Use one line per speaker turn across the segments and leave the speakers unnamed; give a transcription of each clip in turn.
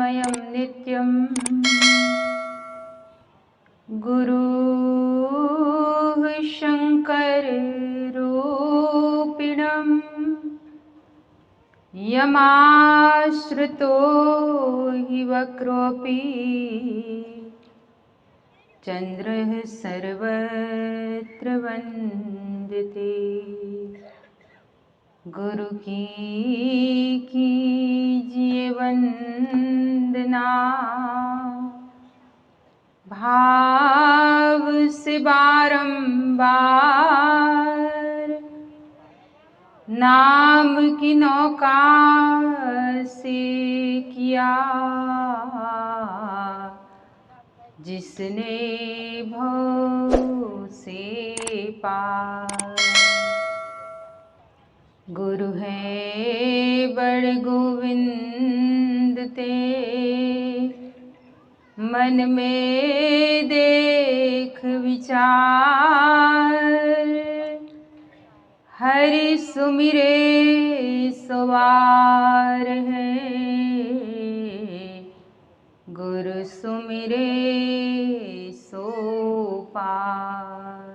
चिन्मयं नित्यं गुरुः शङ्कररूपिणं यमाश्रितो हि वक्रोऽपि चन्द्रः सर्वत्र वन्दते। गुरु की कीजिए वंदना, भाव से बारंबार नाम की नौका से किया जिसने भव से पार। गुरु है बड़ गोविंद ते, मन में देख विचार, हरि सुमिरे सवार है, गुरु सुमिरे सो पार।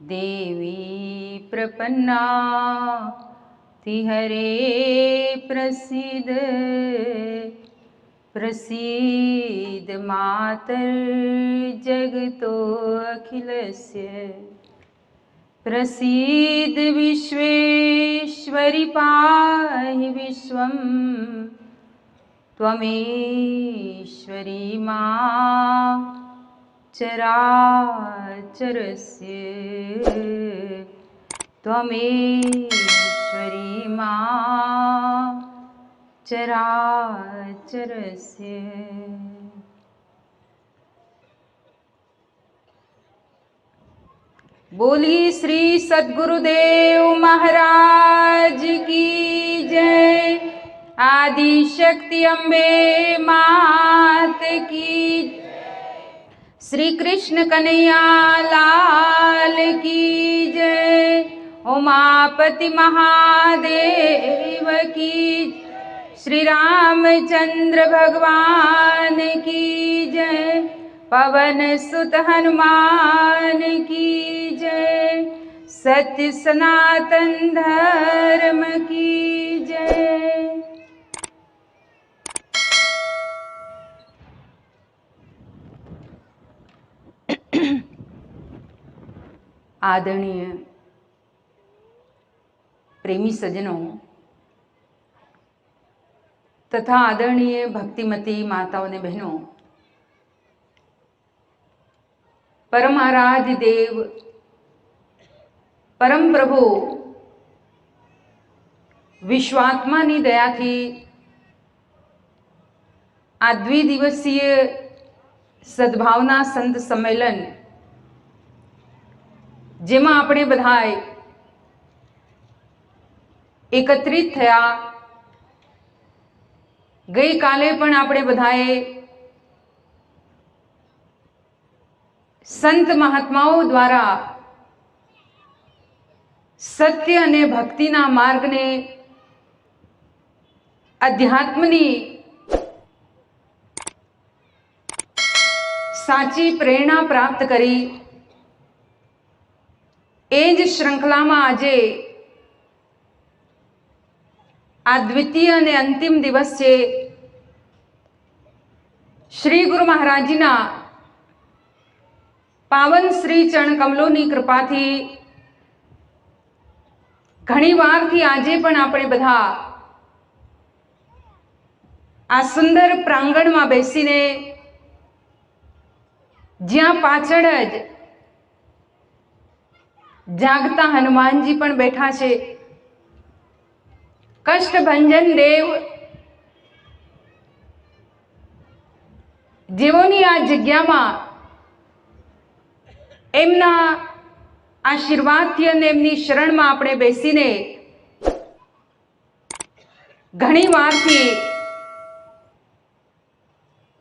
देवी प्रपन्ना तिहरे प्रसीद, प्रसीद मातर जगतो अखिलस्य, प्रसीद विश्वेश्वरि पाहि विश्वं, त्वमेश्वरी मां चराचरस्य, त्वमेश्वरी मां चराचरस्य। बोली श्री सद्गुरुदेव महाराज की जय। आदि शक्ति अम्बे मात की, श्री कृष्ण कन्हैया लाल की जय। उमापति महादेव की, श्री रामचंद्र भगवान की जय। पवन सुत हनुमान की जय। सत्य सनातन धर्म की जय। आदरणीय प्रेमी सज्जनों तथा आदरणीय भक्तिमती माताओं ने बहनों, परम आराध्य देव परम प्रभु વિશ્વાત્માની દયાથી આ દ્વિદિવસીય સદભાવના સંત સંમેલન, જેમાં આપણે બધાએ એકત્રિત થયા, ગઈકાલે પણ આપણે બધાએ સંત મહાત્માઓ દ્વારા સત્ય અને ભક્તિના માર્ગને, અધ્યાત્મની સાચી પ્રેરણા પ્રાપ્ત કરી, એ જ શ્રૃંખલામાં આજે આ દ્વિતીય અને અંતિમ દિવસ છે। શ્રી ગુરુ મહારાજજીના પાવન શ્રી ચરણ કમલોની કૃપાથી ઘણી વારથી આજે પણ આપણે બધા આ સુંદર પ્રાંગણમાં બેસીને, જ્યાં પાછળ જ જાગતા હનુમાનજી પણ બેઠા છે, કષ્ટભંજન દેવ જેઓની આ જગ્યામાં એમના આશીર્વાદથી અને એમની શરણમાં આપણે બેસીને ઘણી વારથી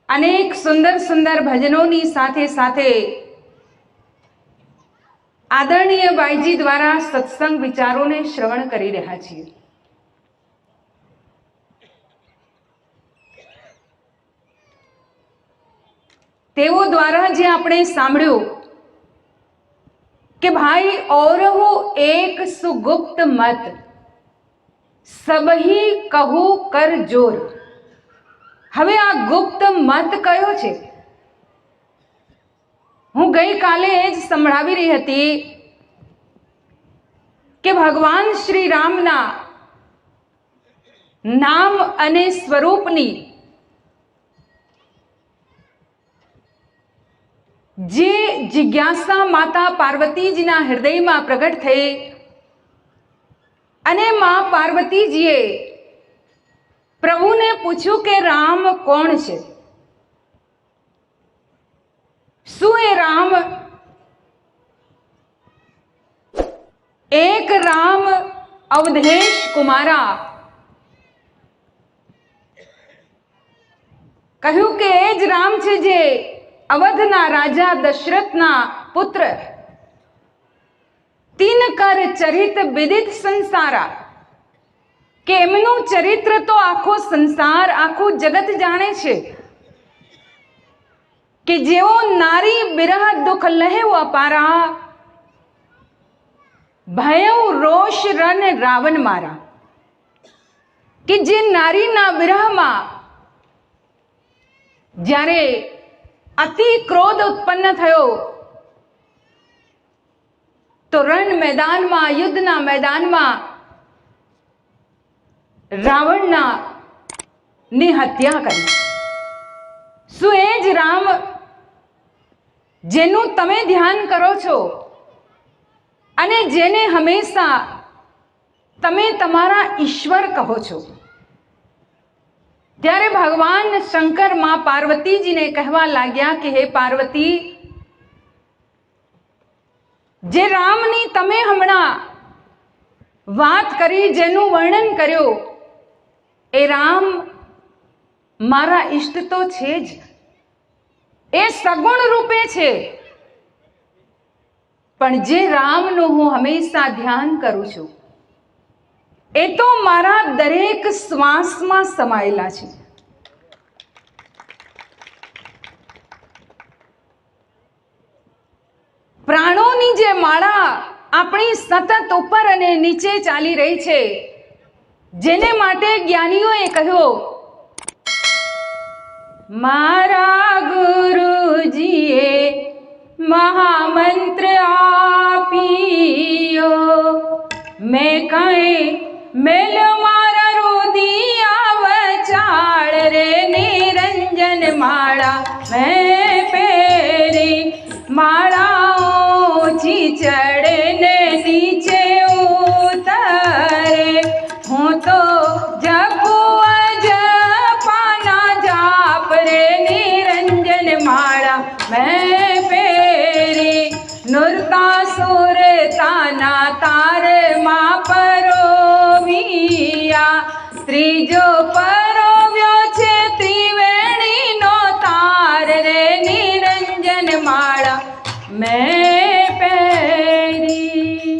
અનેક સુંદર સુંદર ભજનોની સાથે સાથે આદરણીય બાઈજી દ્વારા સત્સંગ વિચારોને શ્રવણ કરી રહ્યા છીએ। તેઓ દ્વારા જે આપણે સાંભળ્યું કે ભાઈ ઔરહુ એક સુગુપ્ત મત સબહી કહું કર જોર. હવે આ ગુપ્ત મત કયો છે? હું ગઈકાલે જ સંભળાવી રહી હતી કે ભગવાન શ્રી રામના નામ અને સ્વરૂપની જે જિજ્ઞાસા માતા પાર્વતીજીના હૃદયમાં પ્રગટ થઈ અને માં પાર્વતીજીએ પ્રભુને પૂછ્યું કે રામ કોણ છે? શું એ રામ એક રામ અવધેશ કુમારા? કહ્યું કે એ જ રામ છે જે અવધના રાજા દશરથના પુત્ર. તીન કર ચરિત વિદિત સંસારા, કે એમનું ચરિત્ર તો આખો સંસાર આખું જગત જાણે છે કે જેઓ નારી બિરહ દુઃખ લહેવ અપારા, ભયઉ રોષ રન રાવણ મારા. કે જે નારીના વિરહમાં જ્યારે અતિ ક્રોધ ઉત્પન્ન થયો તો રણ મેદાનમાં યુદ્ધના મેદાનમાં રાવણના ની હત્યા કરી. શું એ જ રામ જેનું તમે ધ્યાન કરો છો અને જેને હંમેશા તમે તમારા ઈશ્વર કહો છો? ત્યારે ભગવાન શંકર માં પાર્વતીજીને કહેવા લાગ્યા કે હે પાર્વતી, જે રામની તમે હમણાં વાત કરી, જેનું વર્ણન કર્યું, એ રામ મારા ઈષ્ટ તો છે જ, એ સગુણ રૂપે છે, પણ જે રામનું હું હંમેશા ધ્યાન કરું છું એ તો મારા દરેક શ્વાસમાં સમાયેલા છે. પ્રાણોની જે માળા આપણી સતત ઉપર અને નીચે ચાલી રહી છે, જેને માટે જ્ઞાનીઓએ કહ્યું, મારા ગુરુજીએ મહામંત્ર આપ્યો, મેં કઈ મેલ મારા રુદિયા વચાળ રે, નિરંજન માળા મેં પહેરી, માળા ઊંચી ચડે ને નીચે ઉતરે, હું તો જપુ અજપાના જાપ રે, નિરંજન માળા મેં પહેરી, નુરતા સુરતાના તાર માં પરોવિયા, ત્રીજો પરોવ્યો છે ત્રિવેણીનો તાર રે, નિરંજન માળા મેં પહેરી.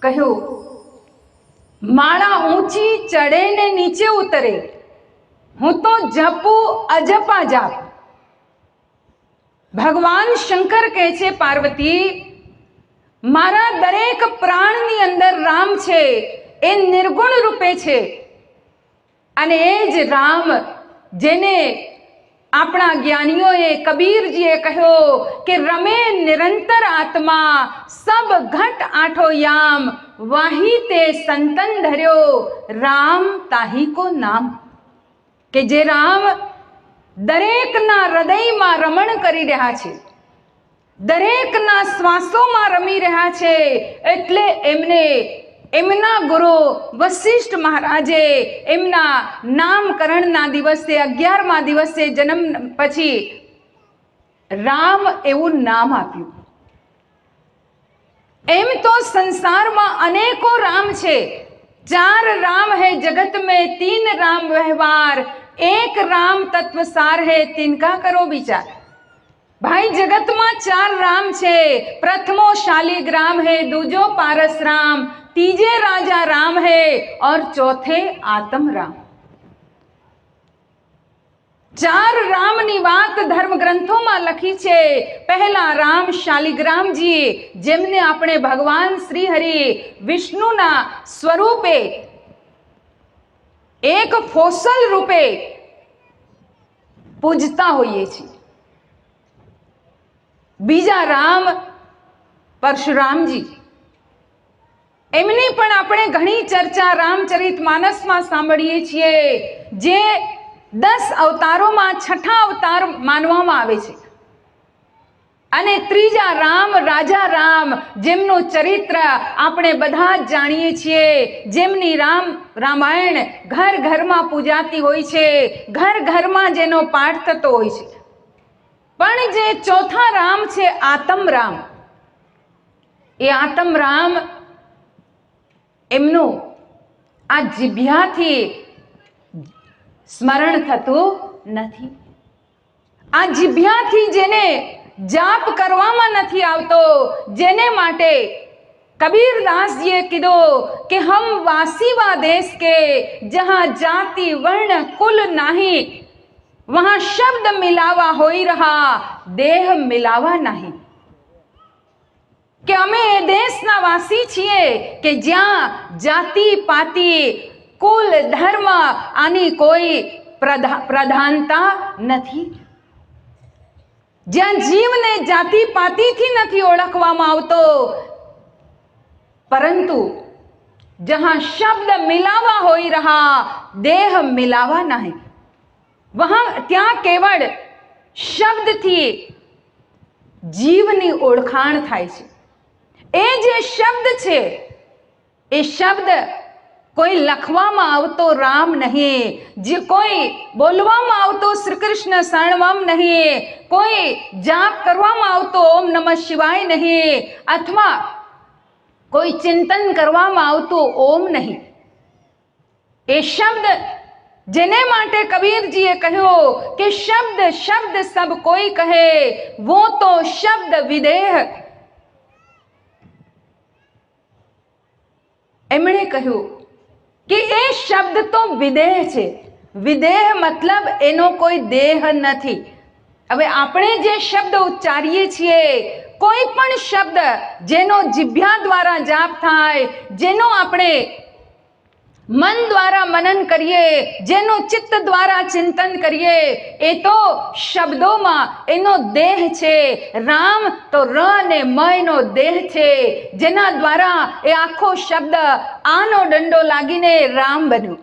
કહ્યું માળા ઊંચી ચડે ને નીચે ઉતરે, હું તો જપું અજપા જાપ. ભગવાન શંકર કહે છે પાર્વતી, મારા દરેક પ્રાણની અંદર રામ છે, એ નિર્ગુણ રૂપે છે, અને એ જ રામ જેને આપણા જ્ઞાનીઓએ કબીરજીએ કહ્યો કે રમે નિરંતર આત્મા, સબ ઘટ આઠો યામ, વાહી તે સંતન ધર્યો, રામ તાહી કો નામ. કે જે રામ દરેકના હૃદયમાં રમણ કરી રહ્યા છે, દરેકના શ્વાસોમાં રમી રહ્યા છે, એટલે એમને એમના ગુરુ વશિષ્ઠ મહારાજે એમના નામકરણના દિવસે 11મા દિવસે જન્મ પછી રામ એવું નામ આપ્યું. એમ તો સંસારમાં અનેકો રામ છે, 4 राम है जगत में, 3 राम व्यवहार, एक राम तत्व सार है, तिनका करो विचार. भाई जगत में 4 राम छे, प्रथमो शालिग्राम है, दूजो पारस राम, तीजे राजा राम है और चौथे आत्म राम. ચાર રામની વાત ધર્મ ગ્રંથોમાં લખી છે. પહેલા રામ શાલિગ્રામજી, જેમને આપણે ભગવાન શ્રી હરિ વિષ્ણુના સ્વરૂપે એક ફોસલ રૂપે પૂજતા હોઈએ છીએ. બીજા રામ પરશુરામજી, એમની પણ આપણે ઘણી ચર્ચા રામચરિતમાનસમાં સાંભળીએ છીએ, જે 10 અવતારોમાં છઠ્ઠા અવતાર માનવામાં આવે છે. અને ત્રીજા રામ રાજા રામ, જેમનું ચરિત્ર આપણે બધા જ જાણીએ છીએ, જેમની રામાયણ ઘર ઘરમાં પૂજાતી હોય છે, ઘર ઘરમાં જેનો પાઠ થતો હોય છે. પણ જે ચોથા રામ છે આતમ રામ, એ આતમ રામ એમનું આ જીભ્યાથી સ્મરણ થતું નથી. આ જીભ્યાથી જેને જાપ કરવામાં નથી આવતો, જેને માટે કબીરદાસજીએ કીધું કે હમ વાસીવા દેશ કે જહાં જાતિ વર્ણ કુલ નહીં, વહાં શબ્દ મિલાવા હોઈ રહા દેહ મિલાવા નહીં. કે અમે એ દેશના વાસી છીએ કે જ્યાં જાતિ પાતિ કુલ ધર્મ આની કોઈ પ્રધાનતા નથી, જ્યાં જીવને જાતિ પાતિથી નથી ઓળખવામાં આવતો, પરંતુ જહાં શબ્દ મિલાવા હોઈ રહા દેહ મિલાવા નહીં, વહાં ત્યાં કેવળ શબ્દથી જીવની ઓળખાણ થાય છે. એ જે શબ્દ છે, એ શબ્દ કોઈ લખવામાં આવતો રામ નહીં, જે કોઈ બોલવામાં આવતો શ્રી કૃષ્ણ શરણમ નહીં, કોઈ જાપ કરવામાં આવતો ઓમ નમઃ શિવાય નહીં, અથવા કોઈ ચિંતન કરવામાં આવતું ઓમ નહીં. એ શબ્દ જેને માટે કબીરજીએ કહ્યું કે શબ્દ શબ્દ સબ કોઈ કહે, वो तो શબ્દ વિદેહ. એમણે કહ્યું કે એ શબ્દ તો વિદેહ છે. વિદેહ મતલબ એનો કોઈ દેહ નથી. હવે આપણે જે શબ્દ ઉચ્ચારીએ છીએ, કોઈ પણ શબ્દ જેનો જીભ્યા દ્વારા જાપ થાય, જેનો આપણે મન દ્વારા મનન કરીએ, જેનો ચિત્ત દ્વારા ચિંતન કરીએ, એ તો શબ્દોમાં એનો દેહ છે. રામ તો ર અને મયનો દેહ છે, જેના દ્વારા એ આખો શબ્દ આનો દંડો લાગીને રામ બન્યું.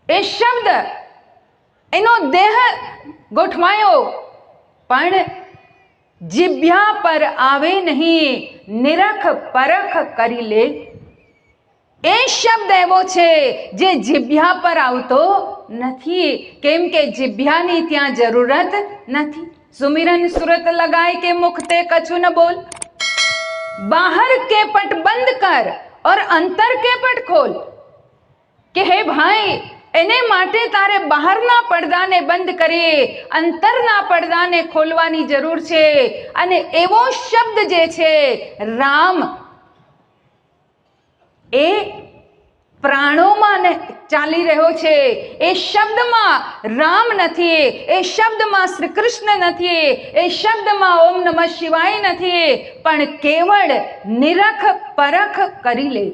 એ શબ્દ એનો દેહ ગોઠવાયો, પણ જીભ્યા પર આવે નહીં, નિરખ પરખ કરી લે. એ શબ્દ એવો છે જે જીભ્યા પર આવતો નથી, કેમ કે જીભ્યાની ત્યાં જરૂરત નથી. સુમિરન સુરત લગાય કે મુખતે કછું ન બોલ, બાહર के पट बंद कर और अंतर के पट खोल. કે હે ભાઈ, એને માટે તારે બહારના પડદાને બંધ કરી અંતરના પડદાને ખોલવાની જરૂર છે. અને એવો શબ્દ જે છે રામ, એ પ્રાણોમાં ચાલી રહ્યો છે. એ શબ્દમાં રામ નથી, એ શબ્દમાં શ્રી કૃષ્ણ નથી, એ શબ્દમાં ઓમ નમઃ શિવાય નથી, પણ કેવળ નિરખ પરખ કરી લે.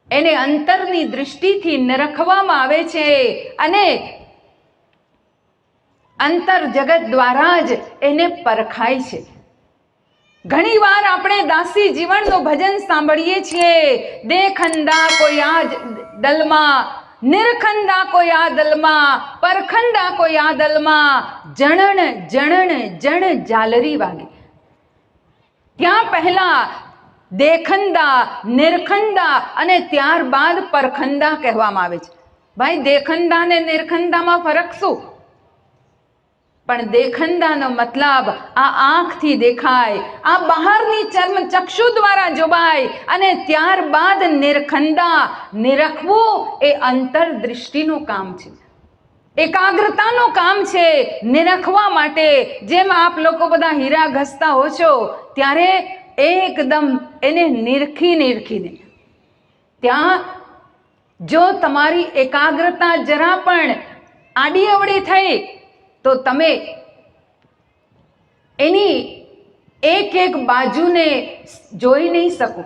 એને અંતરની દૃષ્ટિથી નિરખવામાં આવે છે અને અંતર જગત દ્વારા જ એને પરખાય છે. ઘણી વાર આપણે દાસી જીવનનું ભજન સાંભળીએ છીએ, દેખંદા કોઈ આ દલમાં, નિરખંદા કોઈ આ દલમાં, પરખંદા કોઈ આ દલમાં, જણણ જણણ જણ જાલરી વાગી. ત્યાં પહેલા દેખંદા, નિરખંદા અને ત્યારબાદ પરખંદા કહેવામાં આવે છે. ભાઈ, દેખંદા ને નિરખંદામાં ફરક શું? પણ દેખંદાનો મતલબ આ આંખથી દેખાય, આ બહારની ચર્મ ચક્ષુ દ્વારા જોવાય, અને ત્યારબાદ નિરખંદા, નિરખવું એ અંતરદૃષ્ટિનું કામ છે, એકાગ્રતાનું કામ છે. નિરખવા માટે જેમ આપ લોકો બધા હીરા ઘસતા હો છો, ત્યારે એકદમ એને નિરખીને ત્યાં જો તમારી એકાગ્રતા જરા પણ આડી અવળી થઈ તો તમે એની એક એક બાજુને જોઈ નહીં શકો.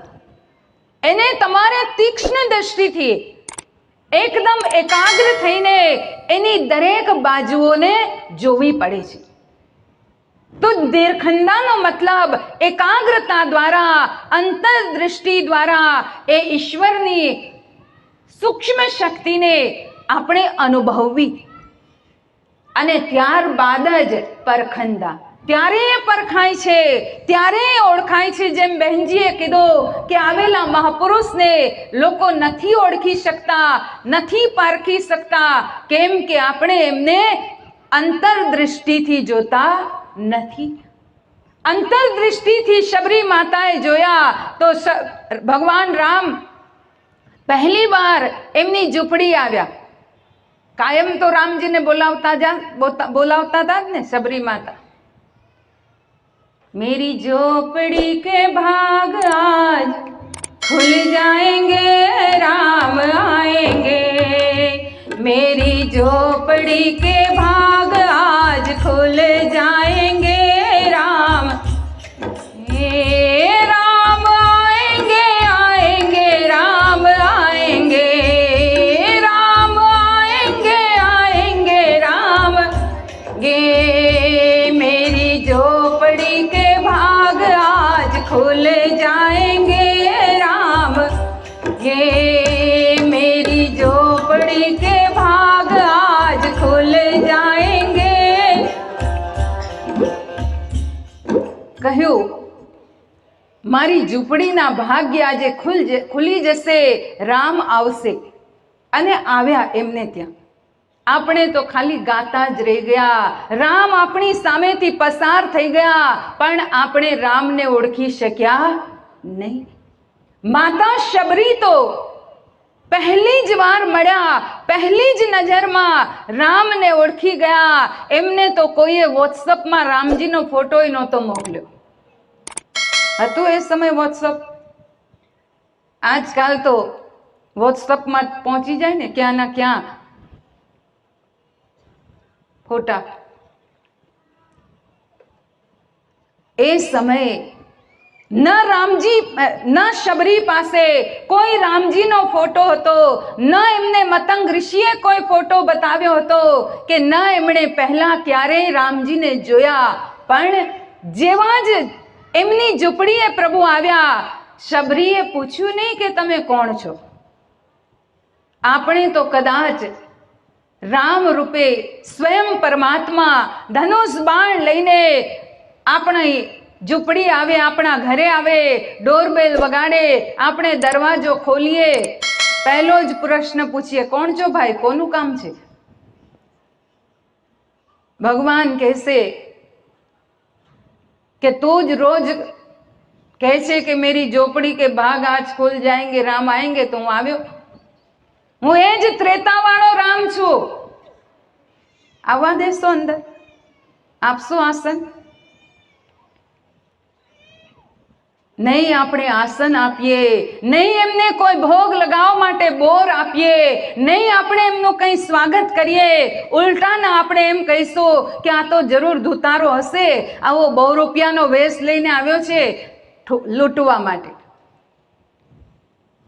એને તમારે તીક્ષ્ણ દ્રષ્ટિથી એકદમ એકાગ્ર થઈને એની દરેક બાજુઓને જોવી પડે છે. તો દેરખંડાનો મતલબ એકાગ્રતા દ્વારા, અંતરદૃષ્ટિ દ્વારા એ ઈશ્વરની સૂક્ષ્મ શક્તિને આપણે અનુભવવી અને ત્યારબાદ જ પરખંડા. ત્યારે એ પરખાય છે, ત્યારે એ ઓળખાય છે. જેમ બહેનજીએ કીધું કે આવેલા મહાપુરુષને લોકો નથી ઓળખી શકતા, નથી પારખી શકતા. કેમ કે આપણે એમને અંતરદૃષ્ટિથી જોતા નથી. અંતરદૃષ્ટિથી શબરી માતાએ જોયા તો ભગવાન રામ પહેલી વાર એમની ઝૂંપડી આવ્યા. કાયમ તો રામજીને બોલાવતા હતા જ ને શબરી માતા. मेरी झोपड़ी के भाग आज खुल जाएंगे, राम आएंगे. मेरी झोपड़ी के भाग आज खुल जाएंगे, राम राम आएंगे, आएंगे राम आएंगे, राम आएंगे, आएंगे राम गे. मेरी झोपड़ी के भाग आज खुल जाएंगे, राम ये मेरी झोपड़ी के भाग आज खुल जाएंगे. કહ્યું મારી ઝૂંપડીના ભાગ્ય આજે ખુલી જશે, રામ આવશે. અને આવ્યા એમને ત્યાં. આપણે તો ખાલી ગાતા જ રહી ગયા. રામ આપણી સામેથી પસાર થઈ ગયા, પણ આપણે રામને ઓળખી શક્યા નહીં. માતા શબરી તો પહેલી જ વાર મળ્યા, પહેલી જ નજરમાં રામને ઓળખી ગયા. એમને તો કોઈએ વોટ્સઅપમાં રામજીનો ફોટો નહોતો મોકલ્યો. હતું એ સમય વોટ્સઅપ? આજકાલ તો વોટ્સઅપમાં પહોંચી જાય ને ક્યાં ના ક્યાં ફોટા. એ સમયે ન રામજી ન શબરી પાસે કોઈ રામજીનો ફોટો હતો, ન એમને મતંગ ઋષિએ કોઈ ફોટો બતાવ્યો હતો, કે ન એમણે પહેલા ક્યારેય રામજીને જોયા. પણ જેવા જ એમની ઝૂંપડીએ પ્રભુ આવ્યા, શબરીએ પૂછ્યું નહીં કે તમે કોણ છો. આપણે તો કદાચ રામ રૂપે સ્વયં પરમાત્મા ધનુષ બાણ લઈને આપણી ઝૂંપડી આવે, આપણા ઘરે આવે, ડોરબેલ વગાડે, આપણે દરવાજો ખોલીએ, પહેલો જ પ્રશ્ન પૂછીએ કોણ છો ભાઈ, કોનું કામ છે? ભગવાન કહેશે કે તું જ રોજ કહે છે કે મેરી ઝોપડી કે ભાગ આજ ખુલ જાएंगे, રામ આएंगे, તો હું આવ્યો. હું એ જ ત્રેતાવાળો રામ છું. આવવા દેશો અંદર? આપશો આસન? નહીં આપણે આસન આપીએ, નહીં એમને કોઈ ભોગ લગાવવા માટે બોર આપીએ, નહીં આપણે એમનું કંઈ સ્વાગત કરીએ. ઉલટાના આપણે એમ કહીશું કે આ તો જરૂર ધુતારો હશે, આવો 2 રૂપિયાનો વેશ લઈને આવ્યો છે લૂંટવા માટે.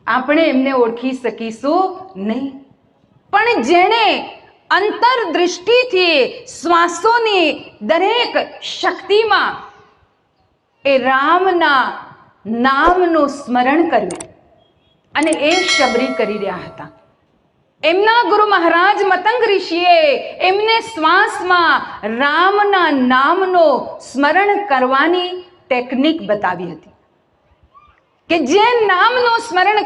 આપણે એમને ઓળખી શકીશું નહીં. પણ જેણે અંતરદૃષ્ટિથી શ્વાસોની દરેક શક્તિમાં એ રામના નામનું સ્મરણ કર્યું, અને એ શબરી કરી રહ્યા હતા. એમના ગુરુ મહારાજ મતંગ ઋષિએ એમને શ્વાસમાં રામના નામનો સ્મરણ કરવાની ટેકનિક બતાવી હતી, કે જે નામનું સ્મરણ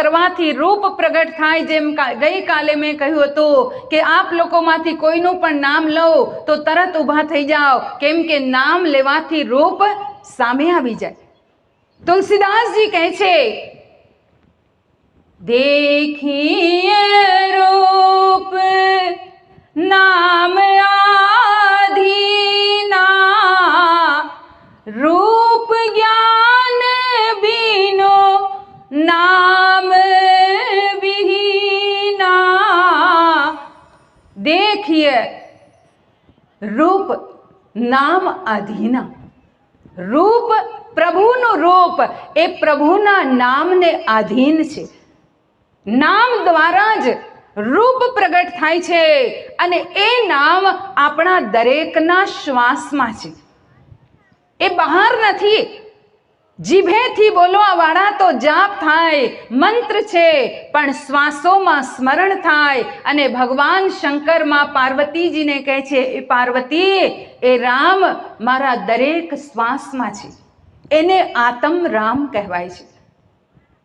કરવાથી રૂપ પ્રગટ થાય. જેમ ગઈકાલે મેં કહ્યું હતું કે આપ લોકોમાંથી કોઈનું પણ નામ લો તો તરત ઊભા થઈ જાઓ, કેમ કે નામ લેવાથી રૂપ સામે આવી જાય. તુલસીદાસજી કહે છે, देखिए रूप नाम आधीना, रूप ज्ञान बीनो नाम विहीना, देखिए रूप नाम अधीना। रूप પ્રભુનું રૂપ એ પ્રભુના નામને આધીન છે. નામ દ્વારા જ રૂપ પ્રગટ થાય છે અને એ નામ આપણા દરેકના શ્વાસમાં છે. એ બહાર નથી. જીભેથી બોલવા વાળા તો જાપ થાય, મંત્ર છે, પણ શ્વાસોમાં સ્મરણ થાય. અને ભગવાન શંકર માં પાર્વતીજીને કહે છે, એ પાર્વતી, એ રામ મારા દરેક શ્વાસમાં છે. એને આત્મ રામ કહેવાય છે.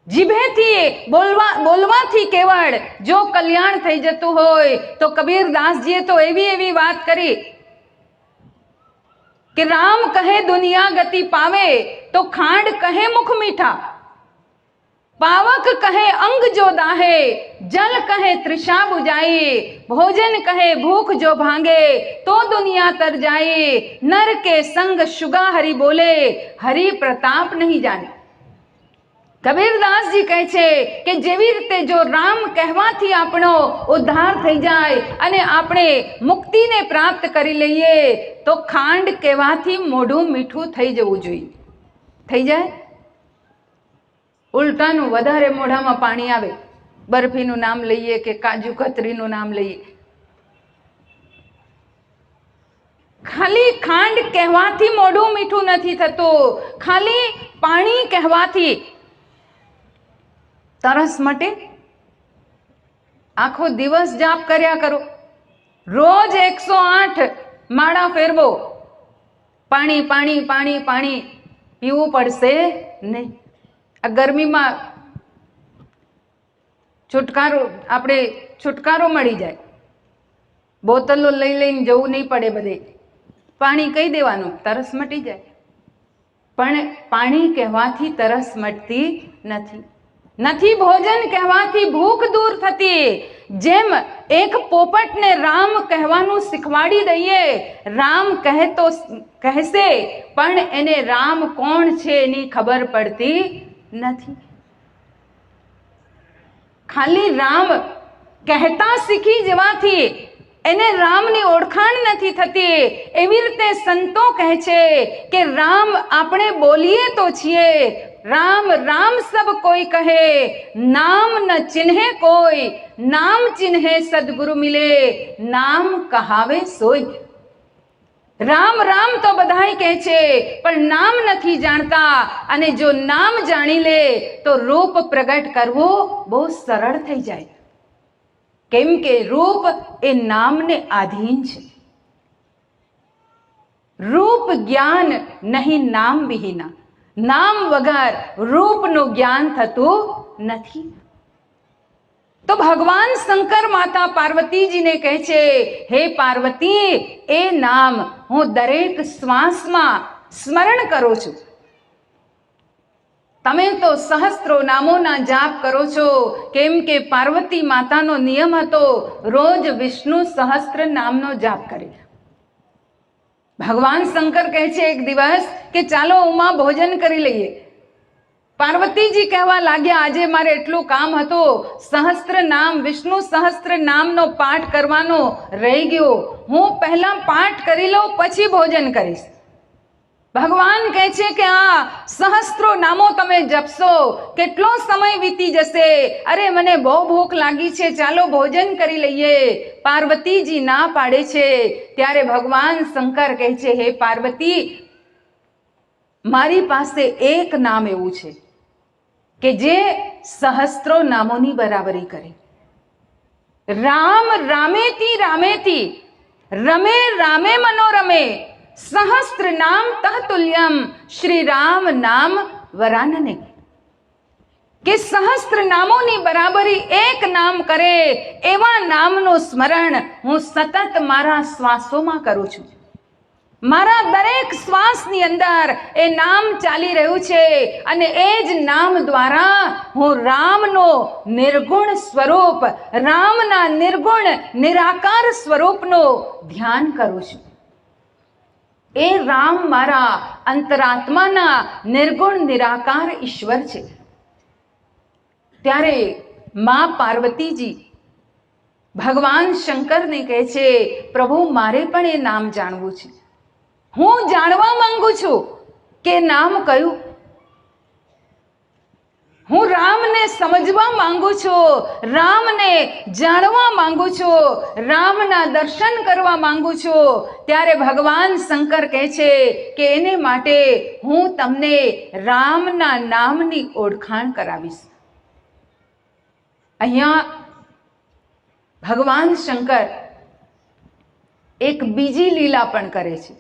જીભેથી બોલવાથી કેવળ જો કલ્યાણ થઈ જતું હોય તો કબીરદાસજીએ તો એવી વાત કરી કે રામ કહે દુનિયા ગતિ પાવે તો ખાંડ કહે મુખ મીઠા, પાવક કહે અંગ જો દાહે, જલ કહે તૃષા બુજાઈ, ભોજન કહે ભૂખ જો ભાંગે તો દુનિયા તર जाए, नर के संग शुगा हरि बोले, हरि प्रताप नहीं जाने. કબીરદાસજી કહે છે કે જેવી રીતે જો રામ કહેવાથી આપણો ઉદ્ધાર થઈ જાય અને આપણે મુક્તિને પ્રાપ્ત કરી લઈએ તો ખાંડ કહેવાથી મોઢું મીઠું થઈ જવું જોઈએ. થઈ જાય? ઉલટાનું વધારે મોઢામાં પાણી આવે. બરફીનું નામ લઈએ કે કાજુ કતરીનું નામ લઈએ. ખાલી ખાંડ કહેવાથી મોઢું મીઠું નથી થતું. ખાલી પાણી કહેવાથી તરસ મટે? આખો દિવસ જાપ કર્યા કરો, રોજ 108 માળા ફેરવો, પાણી પાણી પાણી પાણી પીવું પડશે નહીં. આ ગરમીમાં છુટકારો મળી જાય. બોતલો લઈ લઈને જવું નહીં પડે. બધે પાણી કહી દેવાનું, તરસ મટી જાય. પણ પાણી કહેવાથી તરસ મટતી નથી. ભોજન કહેવાથી ભૂખ દૂર થતી. જેમ એક પોપટને રામ કહેવાનું શીખવાડી દઈએ, રામ કહે તો કહેશે, પણ એને રામ કોણ છે એની ખબર પડતી નથી. ખાલી રામ કહેતા શીખી જવાથી એને રામની ઓળખાણ નથી થતી. એવી રીતે સંતો કહે છે કે રામ આપણે બોલીએ તો છીએ, राम राम सब कोई कहे, नाम न चिन्हे कोई, नाम चिन्हे सदगुरु मिले, नाम कहावे सोई. राम राम तो बधाई કહે છે, પણ નામ નથી જાણતા. અને જો નામ જાણી લે તો રૂપ પ્રગટ કરવું બહુ સરળ થઈ જાય. કેમ કે રૂપ એ નામને આધીન છે. રૂપ જ્ઞાન નહીં નામ વિહીના. નામ વગર રૂપનું જ્ઞાન થતું નથી. તો ભગવાન શંકર માતા પાર્વતીજીને કહે છે, હે પાર્વતી, એ નામ હું દરેક શ્વાસમાં સ્મરણ કરું છું. તમે તો સહસ્ત્રો નામોના જાપ કરો છો. કેમ કે પાર્વતી માતાનો નિયમ હતો રોજ વિષ્ણુ સહસ્ત્ર નામનો જાપ કરે. ભગવાન શંકર કહે છે એક દિવસ કે ચાલો ઉમા ભોજન કરી લઈએ. પાર્વતીજી કહેવા લાગ્યા, આજે મારે એટલું કામ હતું, સહસ્ત્ર નામ વિષ્ણુ સહસ્ત્ર નામનો પાઠ કરવાનો રહી ગયો, હું પહેલા પાઠ કરી લઉં પછી ભોજન કરીશ. ભગવાન કહે છે કે આ સહસ્ત્રો નામો તમે જપશો, કેટલો સમય વીતી જશે. અરે મને બહુ ભૂખ લાગી છે, ચાલો ભોજન કરી લઈએ. પાર્વતીજી ના પાડે છે. ત્યારે ભગવાન શંકર કહે છે, હે પાર્વતી, મારી પાસે એક નામ એવું છે કે જે સહસ્ત્રો નામોની બરાબરી કરે. રામ રામેતી રામેતી, રમે રામે મનોરમે, સહસ્ત્ર નામ તઃતુલ્યમ, શ્રી રામ નામ વરાનને. કે સહસ્ત્ર નામોની બરાબરી એક નામ કરે એવા નામનું સ્મરણ હું સતત મારા શ્વાસોમાં કરું છું. મારા દરેક શ્વાસની અંદર એ નામ ચાલી રહ્યું છે અને એ જ નામ દ્વારા હું રામનો નિર્ગુણ સ્વરૂપ, રામના નિર્ગુણ નિરાકાર સ્વરૂપનું ધ્યાન કરું છું. એ રામ મારા અંતરાત્માના નિર્ગુણ નિરાકાર ઈશ્વર છે. ત્યારે માં પાર્વતીજી ભગવાન શંકરને કહે છે, પ્રભુ મારે પણ એ નામ જાણવું છે. હું જાણવા માંગુ છું કે નામ કયું. હું રામને સમજવા માંગુ છું, રામને જાણવા માંગુ છું, રામના દર્શન કરવા માંગુ છું. ત્યારે ભગવાન શંકર કહે છે કે એને માટે હું તમને રામના નામની ઓળખાણ કરાવીશ. અહીંયા ભગવાન શંકર એક બીજી લીલા પણ કરે છે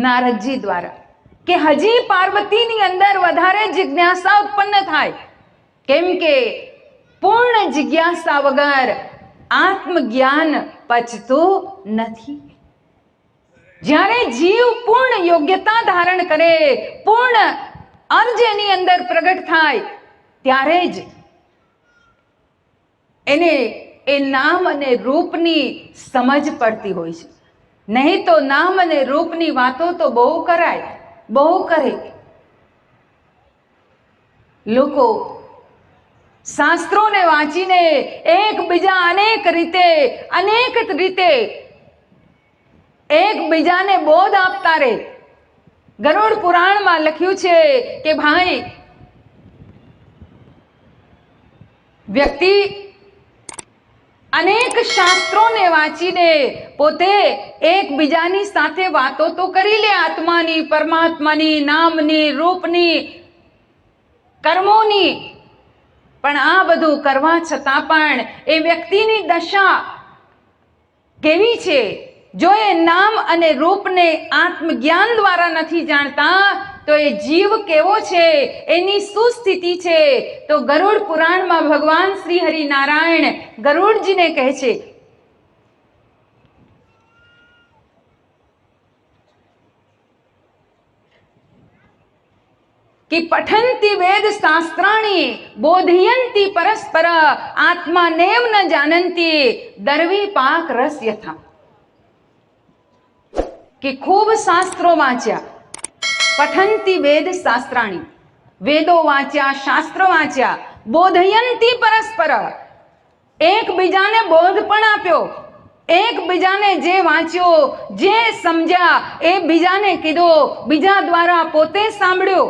નારદજી દ્વારા, કે હજી પાર્વતીની અંદર વધારે જિજ્ઞાસા ઉત્પન્ન થાય. કેમ કે પૂર્ણ જિજ્ઞાસા વગર આત્મજ્ઞાન પચતું નથી. જ્યારે જીવ પૂર્ણ યોગ્યતા ધારણ કરે, પૂર્ણ અર્જ એની અંદર પ્રગટ થાય, ત્યારે જ એને એ નામ અને રૂપની સમજ પડતી હોય છે. નહીં તો નામ અને રૂપની વાતો તો બહુ કરાય, બહુ કરે. લોકો શાસ્ત્રોને વાંચીને એકબીજા અનેક રીતે એકબીજાને બોધ આપતા રહે. ગરુડ પુરાણમાં લખ્યું છે કે ભાઈ, વ્યક્તિ અનેક શાસ્ત્રોને વાંચીને પોતે એકબીજાની સાથે વાતો તો કરી લે, આત્માની, પરમાત્માની, નામની, રૂપની, કર્મોની, પણ આ બધું કરવા છતાં પણ એ વ્યક્તિની દશા કેવી છે? જો એ નામ અને રૂપને આત્મજ્ઞાન દ્વારા નથી જાણતા તો એ જીવ કેવો છે, એની શું સ્થિતિ છે? તો ગરુડ પુરાણમાં ભગવાન શ્રી હરિનારાયણ ગરુડજીને કહે છે कि पठन्ति वेद शास्त्राणि बोधयन्ति परस्पर आत्मानेव न जानन्ति दर्वी पाक रस यथा. कि खूब शास्त्रों वांच्या, पठन्ति वेद शास्त्राणि, वेदो वांच्या, शास्त्र वांच्या, बोधयन्ति परस्पर, એકબીજાને બોધ પણ આપ્યો, એકબીજાને જે વાંચ્યો, જે સમજ્યા એ બીજાને કીધો, બીજા દ્વારા પોતે સાંભળ્યો,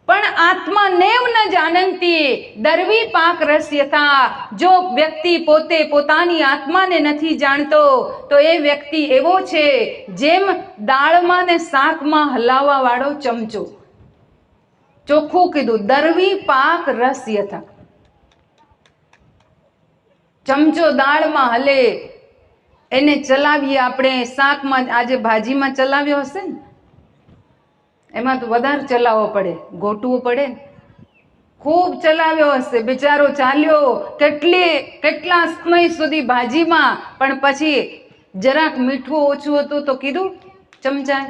પણ આત્મા નેવ ન જાણંતી દરવી પાક રસ્યતા. જો વ્યક્તિ પોતે પોતાની આત્માને નથી જાણતો તો એ વ્યક્તિ એવો છે જેમ દાળમાં ને શાકમાં હલાવવા વાળો ચમચો. ચોખ્ખું કીધું, દરવી પાક રસ્યતા. ચમચો દાળમાં હલે, એને ચલાવીએ આપણે, શાકમાં આજે ભાજીમાં ચલાવ્યો હશે ને, એમાં તો વધારે ચલાવવો પડે, ગોટવું પડે. ખૂબ ચલાવ્યો હશે, બિચારો ચાલ્યો કેટલા સમય સુધી ભાજીમાં, પણ પછી જરાક મીઠું ઓછું હતું તો કીધું ચમચા,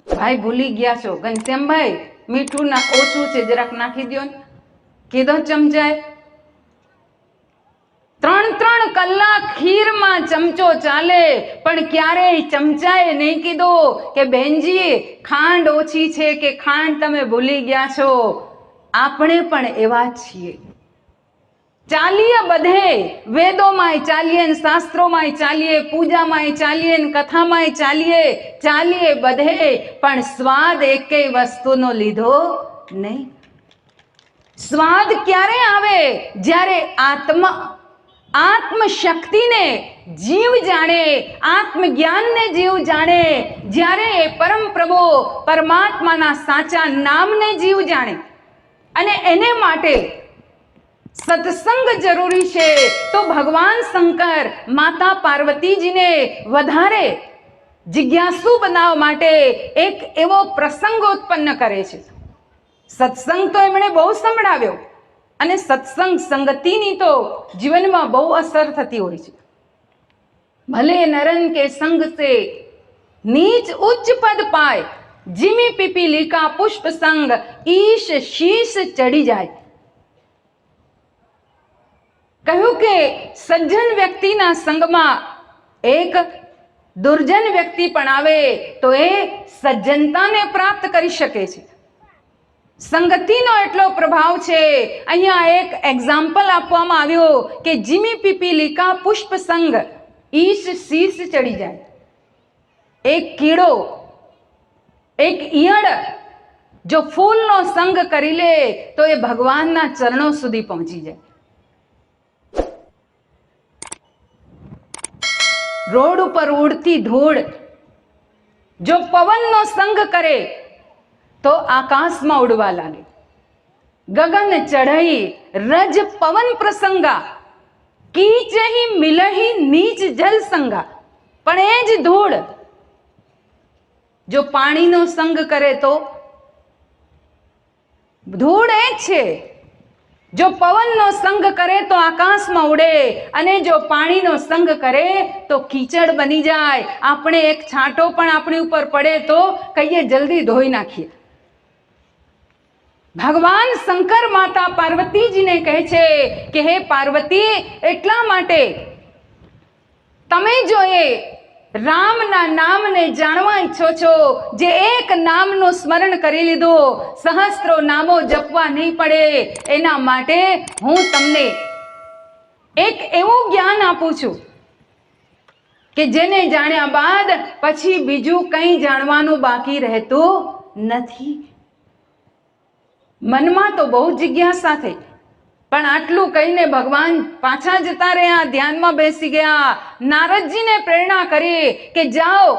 ભાઈ ભૂલી ગયા છો ઘનશ્યામભાઈ, મીઠું ના ઓછું છે, જરાક નાખી દો ને, કીધો ચમચાએ. 3 કલાક ખીરમાં ચમચો ચાલે, પણ ક્યારેય ચમચાએ નહીં કીધું કે બહેનજી ખાંડ ઓછી છે કે ખાંડ તમે ભૂલી ગયા છો. આપણે પણ એવા છીએ. ચાલીએ બધે, વેદોમાંય ચાલીએ, શાસ્ત્રોમાંય ચાલીએ, પૂજામાંય ચાલીએ, કથામાંય ચાલીએ બધે, પણ સ્વાદ એકેય વસ્તુનો લીધો નહીં. સ્વાદ ક્યારે આવે? જ્યારે આત્મશક્તિને જીવ જાણે, આત્મજ્ઞાનને જીવ જાણે, જ્યારે પરમ પ્રભુ પરમાત્માના સાચા નામને જીવ જાણે. અને એને માટે સત્સંગ જરૂરી છે. તો ભગવાન શંકર માતા પાર્વતીજીને વધારે જિજ્ઞાસુ બનાવવા માટે એક એવો પ્રસંગ ઉત્પન્ન કરે છે. સત્સંગ તો એમણે બહુ સંભળાવ્યો, અને સત્સંગ સંગતિની તો જીવનમાં બહુ અસર થતી હોય છે. ભલે નરન કે સંગ સે નીચ ઉચ્ચ પદ પાય, જીમી પીપીલિકા પુષ્પ સંગ ઈશ શીશ ચડી જાય. કહ્યું કે સજ્જન વ્યક્તિના સંગમાં એક દુર્જન વ્યક્તિ પણ આવે તો એ સજ્જનતાને પ્રાપ્ત કરી શકે છે. સંગતિનો એટલો પ્રભાવ છે. અહીંયા એક એક્ઝામ્પલ આપવામાં આવ્યો કે જીમી પીપીલિકા પુષ્પ સંગ ઈશ શીશ ચડી જાય. એક કીડો, એક ઈયળ જો ફૂલનો સંગ કરી લે તો એ ભગવાનના ચરણો સુધી પહોંચી જાય. રોડ ઉપર ઉડતી ધૂળ જો પવનનો સંગ કરે તો આકાશમાં ઉડવા લાગે. ગગન ચઢઈ રજ પવન પ્રસંગા કીચહી મિલહી નીચ જલ સંગા. પણ એ જ ધૂળ જો પાણીનો સંગ કરે તો ધૂળ એ જ છે. જો પવનનો સંગ કરે તો આકાશમાં ઉડે અને જો પાણીનો સંગ કરે તો કીચડ બની જાય. આપણે એક છાંટો પણ આપણી ઉપર પડે તો કહીએ જલ્દી ધોઈ નાખીએ. ભગવાન શંકર માતા પાર્વતીજીને કહે છે કે હે પાર્વતી, એટલા માટે તમે જો એ રામના નામને જાણવા ઈચ્છો છો, જે એક નામનું સ્મરણ કરી લીધું, સહસ્ત્રો નામો જપવા નહીં પડે, એના માટે હું તમને એક એવું જ્ઞાન આપું છું કે જેને જાણ્યા બાદ પછી બીજું કંઈ જાણવાનું બાકી રહેતું નથી. મનમાં તો બહુ જિજ્ઞાસા થઈ, પણ આટલું કહીને ભગવાન પાછા જતા રહ્યા, ધ્યાનમાં બેસી ગયા. નારદજીને પ્રેરણા કરી કે જાઓ,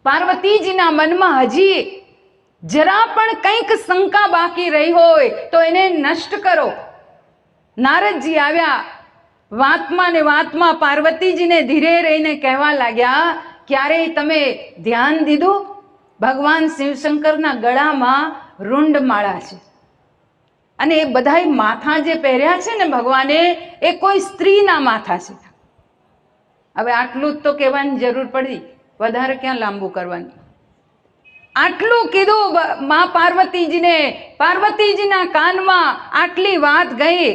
પાર્વતીજીના મનમાં હજી જરા પણ કંઈક શંકા બાકી રહી હોય તો એને નષ્ટ કરો. નારદજી આવ્યા, વાતમાં ને વાતમાં પાર્વતીજીને ધીરે રહીને કહેવા લાગ્યા, ક્યારેય તમે ધ્યાન દીધું? ભગવાન શિવશંકરના ગળામાં રૂંડ માળા છે અને એ બધાય માથા જે પહેર્યા છે ને ભગવાને, એ કોઈ સ્ત્રીના માથા છે. હવે આટલું જ તો કહેવાની જરૂર પડી, વધારે ક્યાં લાંબુ કરવાનું. આટલું કીધું માં પાર્વતીજીને. પાર્વતીજીના કાનમાં આટલી વાત ગઈ.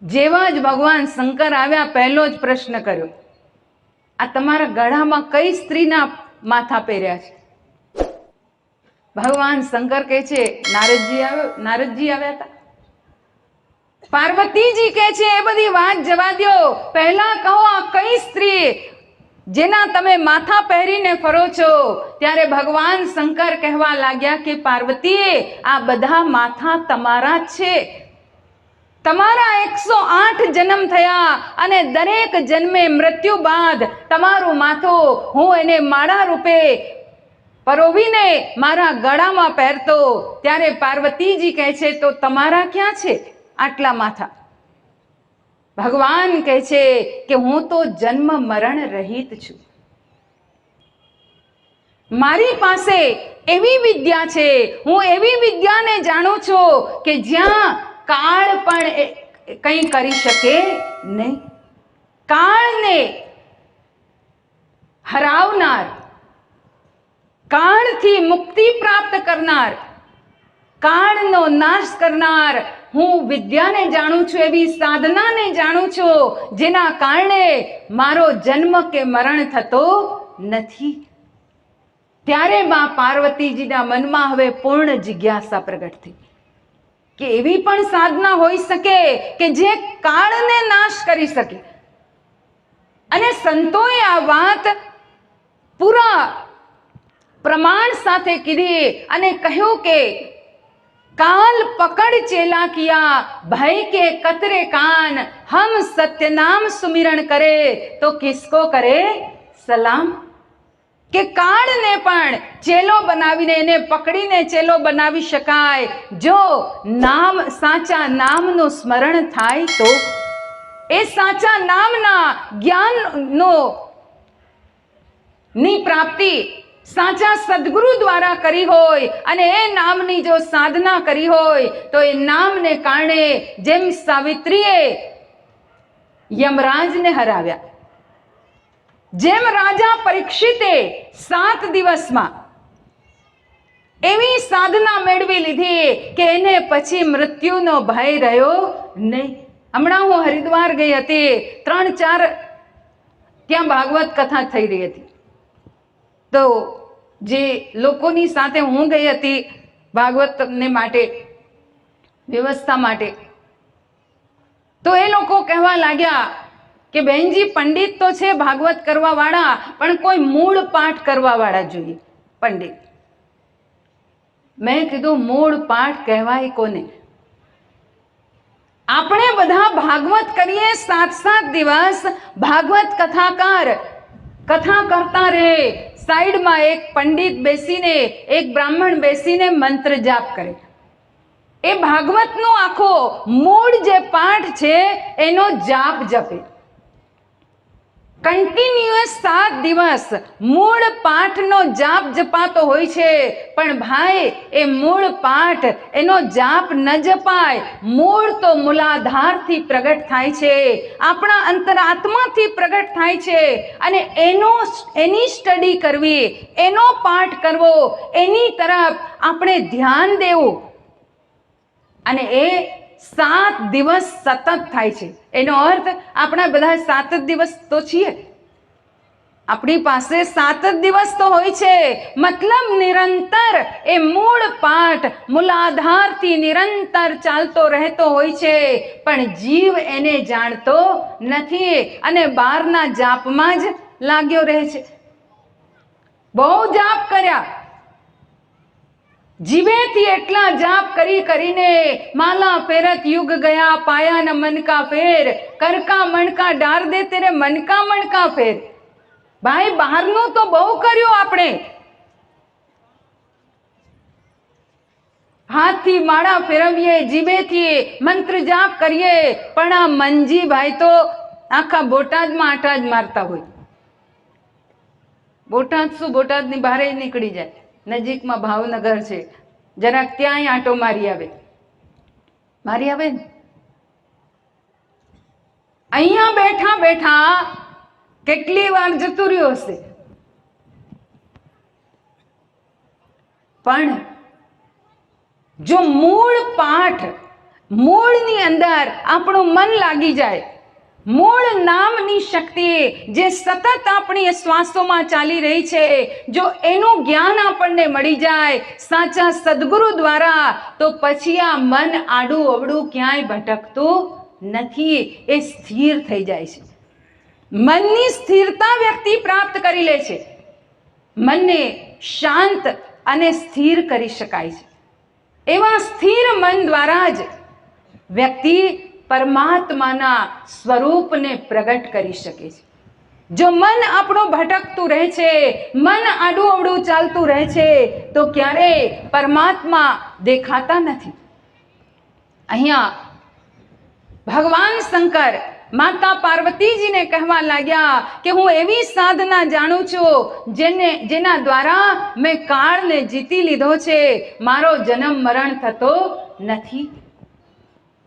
જેવા જ ભગવાન શંકર આવ્યા, પહેલો જ પ્રશ્ન કર્યો, આ તમારા ગળામાં કઈ સ્ત્રીના માથા પહેર્યા છે? ભગવાન શંકર કહે છે નારદજી આવ્યા હતા. પાર્વતીજી કહે છે એ બધી વાત જવા દો, પહેલા કહો આ કઈ સ્ત્રી જેના તમે માથા પહેરીને ફરો છો? ત્યારે ભગવાન શંકર કહેવા લાગ્યા કે પાર્વતી, આ બધા માથા તમારા જ છે. તમારા 108 જન્મ થયા અને દરેક જન્મે મૃત્યુ બાદ તમારું માથું હું એને માળા રૂપે પરોવીને મારા ગળામાં પહેરતો. ત્યારે પાર્વતીજી કહે છે તો તમારા ક્યાં છે આટલા માથા? ભગવાન કહે છે કે હું તો જન્મ મરણ રહિત છું. મારી પાસે એવી વિદ્યા છે, હું એવી વિદ્યાને જાણું છું કે જ્યાં કાળ પણ કંઈ કરી શકે નહીં. કાળને હરાવનાર, કાળથી મુક્તિ પ્રાપ્ત કરનાર, કાળનો નાશ કરનાર હું વિદ્યાને જાણું છું, એવી સાધનાને જાણું છું, જેના કારણે મારો જન્મ કે મરણ થતો નથી. ત્યારે માં પાર્વતીજીના મનમાં હવે પૂર્ણ જિજ્ઞાસા પ્રગટ થઈ કે એવી પણ સાધના હોઈ શકે કે જે કાળને નાશ કરી શકે. અને સંતોએ આ વાત પૂરા પ્રમાણ સાથે કીધી અને કહ્યું કે કાલ પકડ ચેલા કિયા, ભય કે કતરે કાન, હમ સત્ય નામ સુમિરણ કરે તો કિસકો કરે સલામ. કે કાળને પણ ચેલો બનાવીને, એને પકડીને ચેલો બનાવી શકાય જો નામ, સાચા નામનું સ્મરણ થાય તો. એ સાચા નામના જ્ઞાનનો ની પ્રાપ્તિ સાચા સદગુરુ દ્વારા કરી હોય અને એ નામની જો સાધના કરી હોય તો એ નામને કારણે જેમ સાવિત્રીએ યમરાજને હરાવ્યા, જેમ રાજા પરીક્ષિતે 7 દિવસમાં એવી સાધના મેળવી લીધી કે એને પછી મૃત્યુનો ભય રહ્યો નહીં. હમણાં હું હરિદ્વાર ગઈ હતી, 3-4 ત્યાં ભાગવત કથા થઈ રહી હતી. તો જે લોકોની સાથે હું ગઈ હતી ભાગવતને માટે, વ્યવસ્થા માટે. તો એ લોકો કહેવા લાગ્યા કે બહેનજી, પંડિત તો છે ભાગવત કરવા વાળા, પણ કોઈ મૂળ પાઠ કરવા વાળા જોઈએ પંડિત. મેં કીધું, મૂળ પાઠ કહેવાય કોને? આપણે બધા ભાગવત કરીએ 7-7 દિવસ, ભાગવત કથાકાર કથા કરતા રહે, સાઈડમાં એક પંડિત બેસીને, એક બ્રાહ્મણ બેસીને મંત્ર જાપ કરે. એ ભાગવતનો આખો મૂળ જે પાઠ છે એનો જાપ જપે. કન્ટિન્યુઅસ 7 દિવસ મૂળ પાઠનો જાપ જપાતો હોય છે. પણ ભાઈ, એ મૂળ પાઠ, એનો જાપ ન જપાય. મૂળ તો મૂલાધારથી પ્રગટ થાય છે, આપણા અંતરાત્માથી પ્રગટ થાય છે. અને એની સ્ટડી કરવી, એનો પાઠ કરવો, એની તરફ આપણે ધ્યાન દેવું. અને એ 7 દિવસ સતત થાય છે. એનો અર્થ, આપણા બધા 7 દિવસ તો છીએ, આપણી પાસે 7 દિવસ તો હોય છે. મતલબ નિરંતર એ મૂળ પાઠ મૂલાધારથી નિરંતર ચાલતો રહેતો હોય છે. પણ જીવ એને જાણતો નથી અને બહારના જાપમાં જ લાગ્યો રહે છે. બહુ જાપ કર્યા, જીવેથી એટલા જાપ કરીને માલા ફેરત યુગ ગયા, પાયા ન મન કા ફેર, કર કા મણ કા ડાર દે તેરે મન કા ફેર. ભાઈ, બહારનું તો બહુ કર્યું આપણે, હાથથી માળા ફેરવીએ, જીભેથી મંત્ર જાપ કરીએ, પણ આ મનજી ભાઈ તો આખા બોટાદમાં આટા જ મારતા હોય. બોટાદ શું, બોટાદની બહાર નીકળી જાય, નજીકમાં ભાવનગર છે, જરાક ત્યાંય આંટો મારી આવે ને. અહીંયા બેઠા બેઠા કેટલી વાર જતું રહ્યો હશે. પણ જો મૂળ પાઠ, મૂળની અંદર આપણું મન લાગી જાય, મૂળ નામની શક્તિ જે સતત આપણી શ્વાસોમાં ચાલી રહી છે, જો એનું જ્ઞાન આપણને મળી જાય સાચા સદગુરુ દ્વારા, તો પછી આ મન આડું અવડું ક્યાંય ભટકતું નથી, એ સ્થિર થઈ જાય છે. મનની સ્થિરતા વ્યક્તિ પ્રાપ્ત કરી લે છે. મનને શાંત અને સ્થિર કરી શકાય છે. એવા સ્થિર મન દ્વારા જ વ્યક્તિ પરમાત્માના સ્વરૂપને પ્રગટ કરી શકે છે. જો મન આપણું ભટકતું રહે છે, મન આડું અવડું ચાલતું રહે છે, તો ક્યારેય પરમાત્મા દેખાતા નથી. અહીંયા ભગવાન શંકર માતા પાર્વતીજીને કહેવા લાગ્યા કે હું એવી સાધના જાણું છું જેના દ્વારા મેં કાળને જીતી લીધો છે, મારો જન્મ મરણ થતો નથી.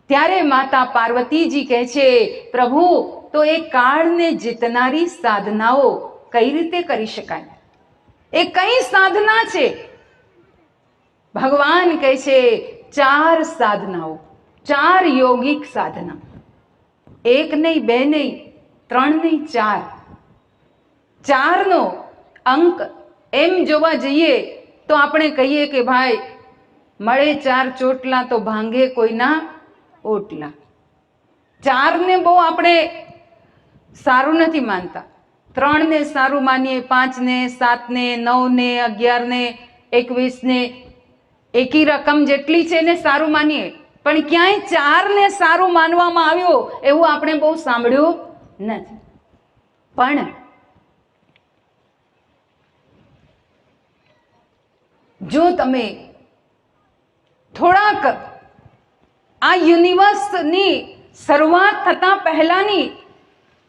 ત્યારે માતા પાર્વતીજી કહે છે, પ્રભુ, તો એ કાળને જીતનારી સાધનાઓ કઈ રીતે કરી શકાય? એ કઈ સાધના છે? ભગવાન કહે છે 4 સાધનાઓ, 4 યોગિક સાધના. 1 નહીં, 2 નહીં, 3 નહીં, 4. 4નો અંક એમ જોવા જઈએ તો આપણે કહીએ કે ભાઈ, મળે 4 ચોટલા તો ભાંગે કોઈના ઓટલા. 4ને બહુ આપણે સારું નથી માનતા. 3ને સારું માનીએ, 5ને, 7ને, 9ને, 11ને, 21ને, એકી રકમ જેટલી છે એને સારું માનીએ. પણ ક્યાંય 4ને સારું માનવામાં આવ્યો એવું આપણે બહુ સાંભળ્યું નથી. પણ જો તમે થોડાક આ યુનિવર્સની શરૂઆત થતા પહેલાની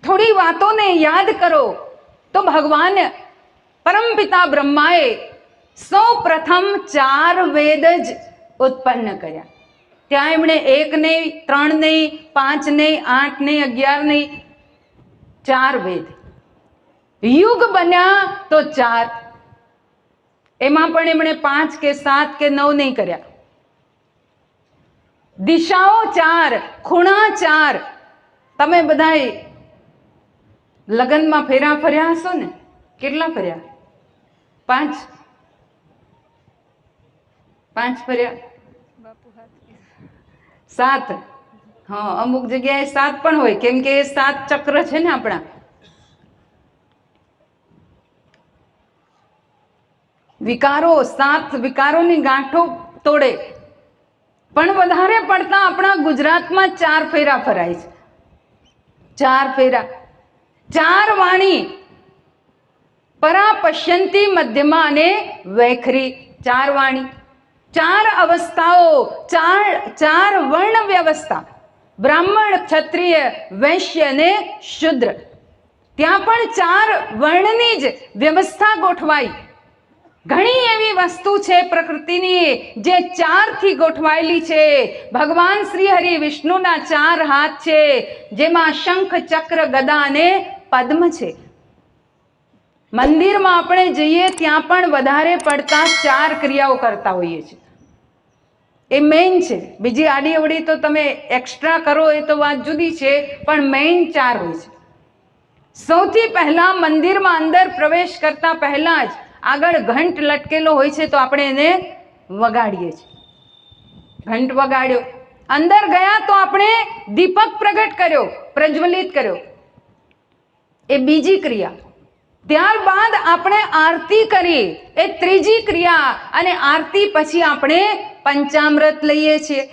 થોડી વાતોને યાદ કરો તો ભગવાન પરમપિતા બ્રહ્માએ સૌ પ્રથમ 4 વેદ જ ઉત્પન્ન કર્યા. ત્યાં એમણે 1 નહીં, 3 નહીં, 5 નહીં, 8 નહીં, 11 નહીં, 4 વેદ. યુગ બન્યા તો 4. એમાં પણ એમણે 5 કે 7 કે 9 નહીં કર્યા. દિશાઓ 4, ખૂણા 4. તમે બધાય લગ્નમાં ફેરા ફર્યા હશો ને? કેટલા ફર્યા? 5. 5 ફર્યા, 7. હા, અમુક જગ્યાએ 7 પણ હોય, કેમ કે 7 ચક્ર છે ને આપણા. વિકારો, 7 વિકારોની ગાંઠો તોડે. પણ વધારે પડતા આપણા ગુજરાતમાં 4 ફેરા ફરાય છે. 4 ફેરા, 4 વાણી, પરા, પશ્યંતી, મધ્યમાં અને વૈખરી. 4 વાણી, 4 અવસ્થાઓ, 4 વર્ણ વ્યવસ્થા, બ્રાહ્મણ, ક્ષત્રિય, વૈશ્ય અને શુદ્ર. ત્યાં પણ 4 વર્ણની જ વ્યવસ્થા ગોઠવાઈ. ઘણી એવી વસ્તુ છે પ્રકૃતિની જે 4 થી ગોઠવાયેલી છે. ભગવાન શ્રી હરિ વિષ્ણુના 4 હાથ છે, જેમાં શંખ, ચક્ર, ગદા અને પદ્મ છે. મંદિરમાં આપણે જઈએ ત્યાં પણ વધારે પડતા 4 ક્રિયાઓ કરતા હોઈએ છીએ. એ મેઇન છે. બીજી આડી અવડી તો તમે એક્સ્ટ્રા કરો એ તો વાત જુદી છે, પણ મેઇન 4 હોય છે. સૌથી પહેલા મંદિરમાં અંદર પ્રવેશ કરતા પહેલા જ આગળ ઘંટ લટકેલો હોય છે, તો આપણે એને વગાડીએ છીએ. ઘંટ વગાડ્યો, અંદર ગયા તો આપણે દીપક પ્રગટ કર્યો, પ્રજ્વલિત કર્યો. એ બીજી ક્રિયા. ત્યારબાદ આપણે આરતી કરી, એ ત્રીજી ક્રિયા. અને આરતી પછી આપણે પંચામૃત લઈએ છીએ,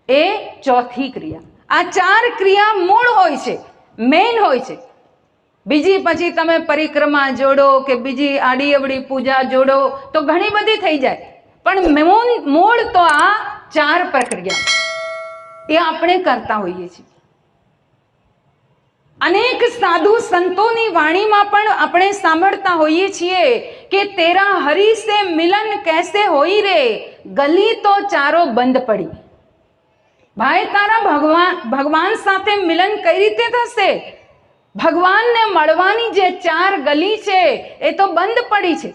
એ ચોથી ક્રિયા. આ 4 ક્રિયા મૂળ હોય છે, મેઇન હોય છે. બીજી પછી તમે પરિક્રમા જોડો કે બીજી આડી અવડી પૂજા જોડો તો ઘણી બધી થઈ જાય, પણ મૂળ તો આ 4 પ્રક્રિયા એ આપણે કરતા હોઈએ છીએ. અનેક સાધુ સંતોની વાણીમાં પણ આપણે સાંભળતા હોઈએ છીએ કે તેરા હરી સે મિલન કેસે હોઈ રે, ગલી તો ચારો બંધ પડી. ભાઈ, તારા ભગવાન સાથે મિલન કઈ રીતે થશે? ભગવાનને મળવાની જે 4 ગલી છે એ તો બંધ પડી છે.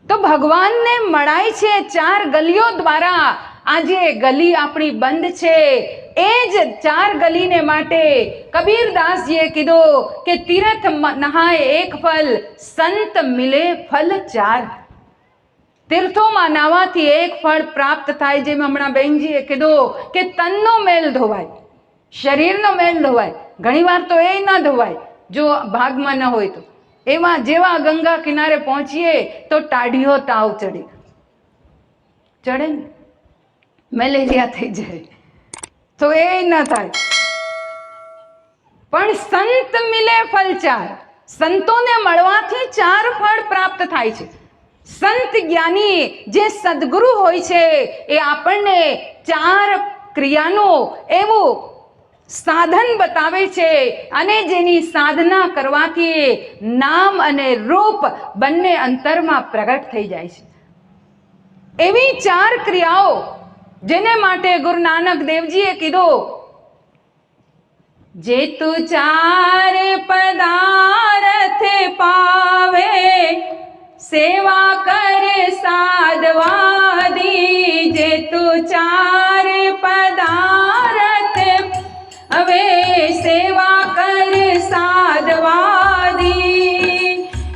તો ભગવાનને મળાય છે 4 ગલીઓ દ્વારા. આજે ગલી આપણી બંધ છે, એ જ 4 ગલીને માટે કબીરદાસજીએ કીધું કે તીર્થ નહાય 1 ફલ, સંત મિલે ફલ 4. તીર્થોમાં નાવાથી 1 ફળ પ્રાપ્ત થાય. જેમ હમણાં બહેનજીએ કીધું કે તનનો મેલ ધોવાય, શરીરનો મેલ ધોવાય. ઘણી વાર તો એ ના ધોવાય જો ભાગમાં ન હોય તો. એમાં જેવા ગંગા કિનારે પહોંચીએ તો ટાઢીઓ તાવ ચડે ને, મેલેરિયા થઈ જાય, તો એ ન થાય. પણ સંત મિલે ફલ 4, સંતોને મળવાથી 4 ફળ પ્રાપ્ત થાય છે. સંત જ્ઞાની જે સદગુરુ હોય છે એ આપણને 4 ક્રિયાનું એવું સાધન બતાવે છે, અને જેની સાધના કરવાથી નામ અને રૂપ બંને અંતરમાં પ્રગટ થઈ જાય છે. એવી 4 ક્રિયાઓ જેને માટે ગુરુ નાનક દેવજીએ કીધું, જે તું 4 પદાર્થ પાવે, સેવા કર સાધવાદી. જે તું 4 પદાર્થ હવે સેવા કર સાધવાદી.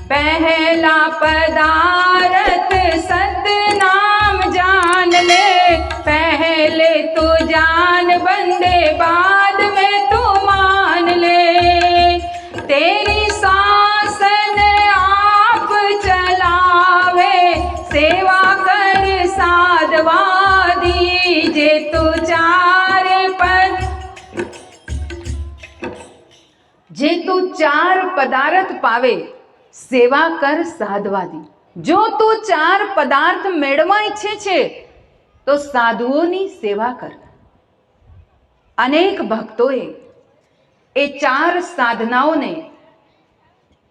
પહેલા પદાર્થ સતનામ જાન લે, પહેલે તો જાન બંદે बाद में तू मान ले. तेरी शासन आप चलावे, सेवा कर साधवादी. जे तू 4 પદાર્થ પાવે, સેવા કર સાધવાદી. જો તું 4 પદાર્થ મેળવવા ઈચ્છે છે તો સાધુઓની સેવા કર. અનેક ભક્તોએ એ 4 સાધનાઓને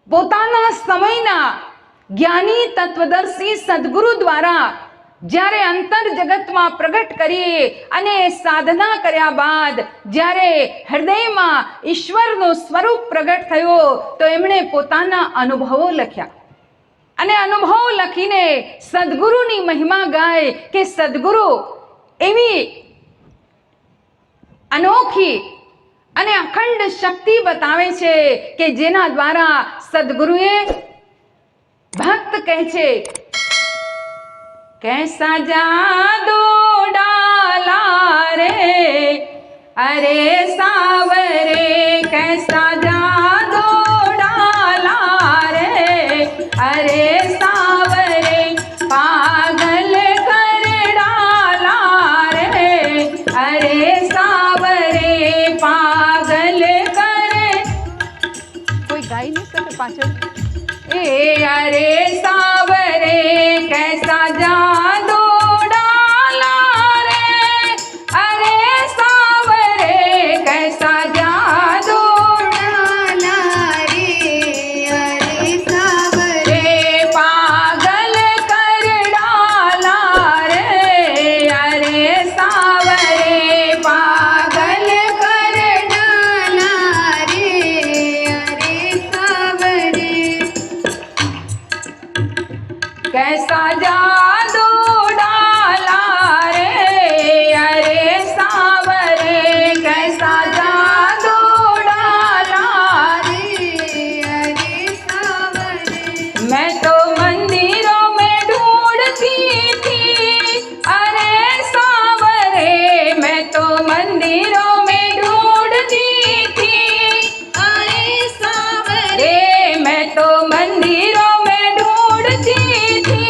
પોતાના સમયના જ્ઞાની તત્વદર્શી સદગુરુ દ્વારા જ્યારે અંતર જગતમાં પ્રગટ કરી અને સાધના કર્યા બાદ જ્યારે હૃદયમાં ઈશ્વરનું સ્વરૂપ પ્રગટ થયો તો એમણે પોતાના અનુભવો લખ્યા. અને અનુભવ લખીને સદગુરુની મહિમા ગાય કે સદગુરુ એવી અનોખી અને અખંડ શક્તિ બતાવે છે કે જેના દ્વારા સદગુરુએ ભક્ત કહે છે कैसा जादू डाला रे, अरे सावरे कैसा जादू डाला रे, अरे सावरे पागल कर डाला रे, अरे सावरे पागल कर। कोई गाई नहीं सकते पाछળ ए अरे सावरे कैसा जादू डाला रे, अरे सावरे कैसा जादू डाला रे, अरे सावरे पागल कर डाला रे, अरे सावरे पागल कर डाला रे, अरे सावरे कैसा जादू डाला रे, अरे सावरे कैसा जादू डाला रे, अरे सावरे। मैं तो मंदिरों में ढूंढती थी, अरे सावरे मैं तो मंदिरों में ढूंढती थी, अरे सावरे मैं तो मंदिरों में ढूंढती थी,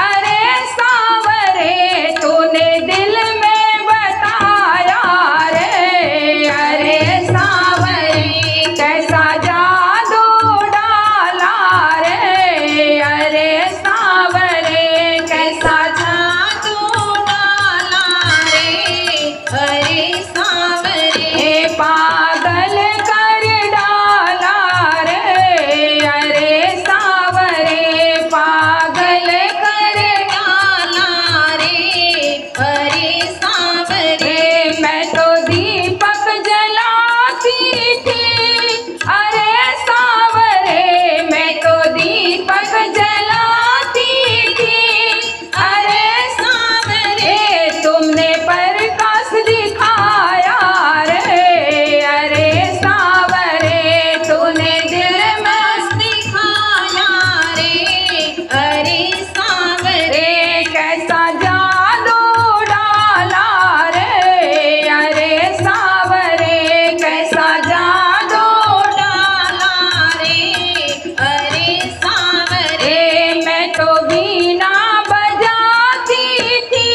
अरे सावरे तूने दिल में बताया रे, अरे सावरे कैसा जादू डाला रे, अरे सावरे कैसा जादू डाला रे, अरे सावरे पागल कर डाला रे, अरे सावरे पागल कर डाला रे, अरे सावरे मैं तो दीपक जलाती थी, अरे सावरे मैं तो दीपक जलाती थी, अरे सावरे तुमने प्रकाश दिखाया रे, अरे सावरे तूने दिल में दिखाया रे, अरे सावरे कैसा जादू डाला रे, अरे सावरे कैसा जादू डाला रे, अरे सावरे मैं तो बीना बजाती थी,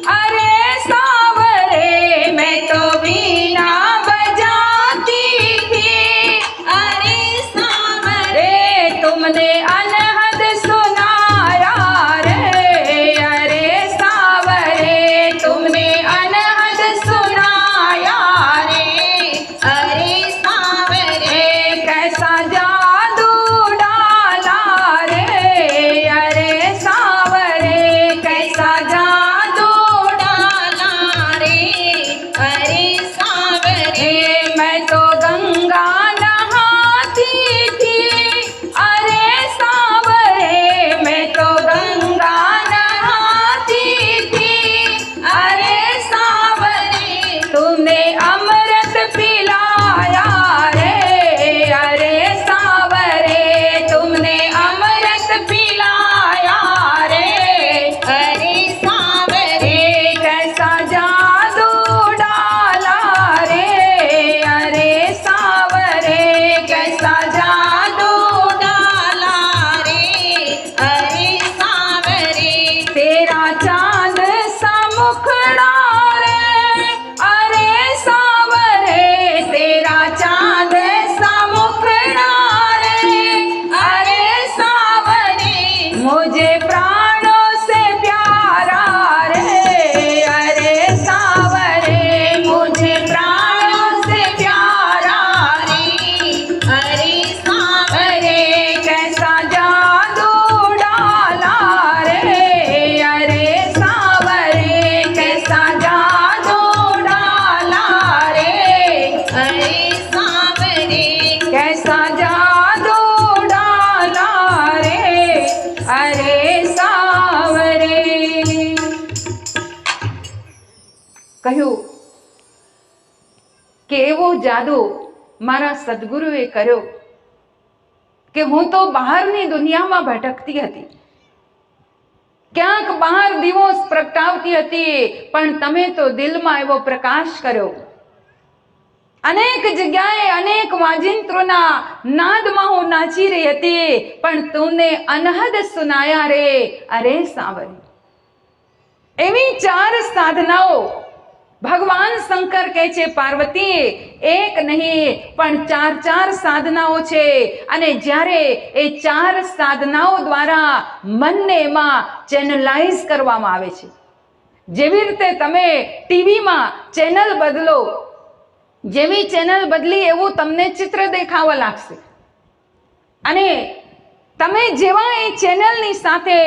अरे सावरे मैं तो बीना बजाती थी, अरे सावरे तुमने अनहद सुनाया रे, अरे सावरे तुमने अनहद सुनाया रे, अरे सावरे कैसा जादू डाला रे, अरे सावरे कैसा जादू डाला रे, अरे सावरे मैं तो गंगा नहाती थी, अरे सावरे मैं तो गंगा नहाती थी, अरे सावरे तुमने अमृत पिलाया रे, अरे सावरे तुमने अमृत पिलाया रे, अरे सावरे कैसा जादू डाला रे, अरे सावरे कैसा जादू डाला रे, अरे सावरे तेरा चांद सा मुखड़ा रे, अरे सावरे तेरा चांद सा मुखड़ा रे, अरे सावरे मुझे प्राणों से प्यारा रे, अरे सावरे मुझे प्राणों से प्यारा रे, अरे सावरे कैसा जादू डाला रे, अरे सावरे कैसा जादू डाला रे, अरे सावरे कैसा जादू डाला रे, अरे सावरे કહ્યું કે એવો જાદુ મારા સદગુરુએ કર્યો કે હું તો બહારની દુનિયામાં ભટકતી હતી, ક્યાંક બહાર દીવો પ્રગટાવતી હતી, પણ તમે તો દિલમાં એવો પ્રકાશ કર્યો. અનેક જગ્યાએ અનેક વાજિંત્રોના નાદમાં હું નાચી રહી હતી, પણ તુને અનહદ સુનાયા રે અરે સાવરી. એવી 4 સાધનાઓ ભગવાન શંકર કહે છે પાર્વતી એક નહીં પણ 4 સાધનાઓ છે. અને જ્યારે એ 4 સાધનાઓ દ્વારા મનને એમાં ચેનલાઇઝ કરવામાં આવે છે. જેવી રીતે તમે ટીવીમાં ચેનલ બદલો, જેવી ચેનલ બદલી એવું તમને ચિત્ર દેખાવા લાગશે. અને તમે જેવા એ ચેનલની સાથે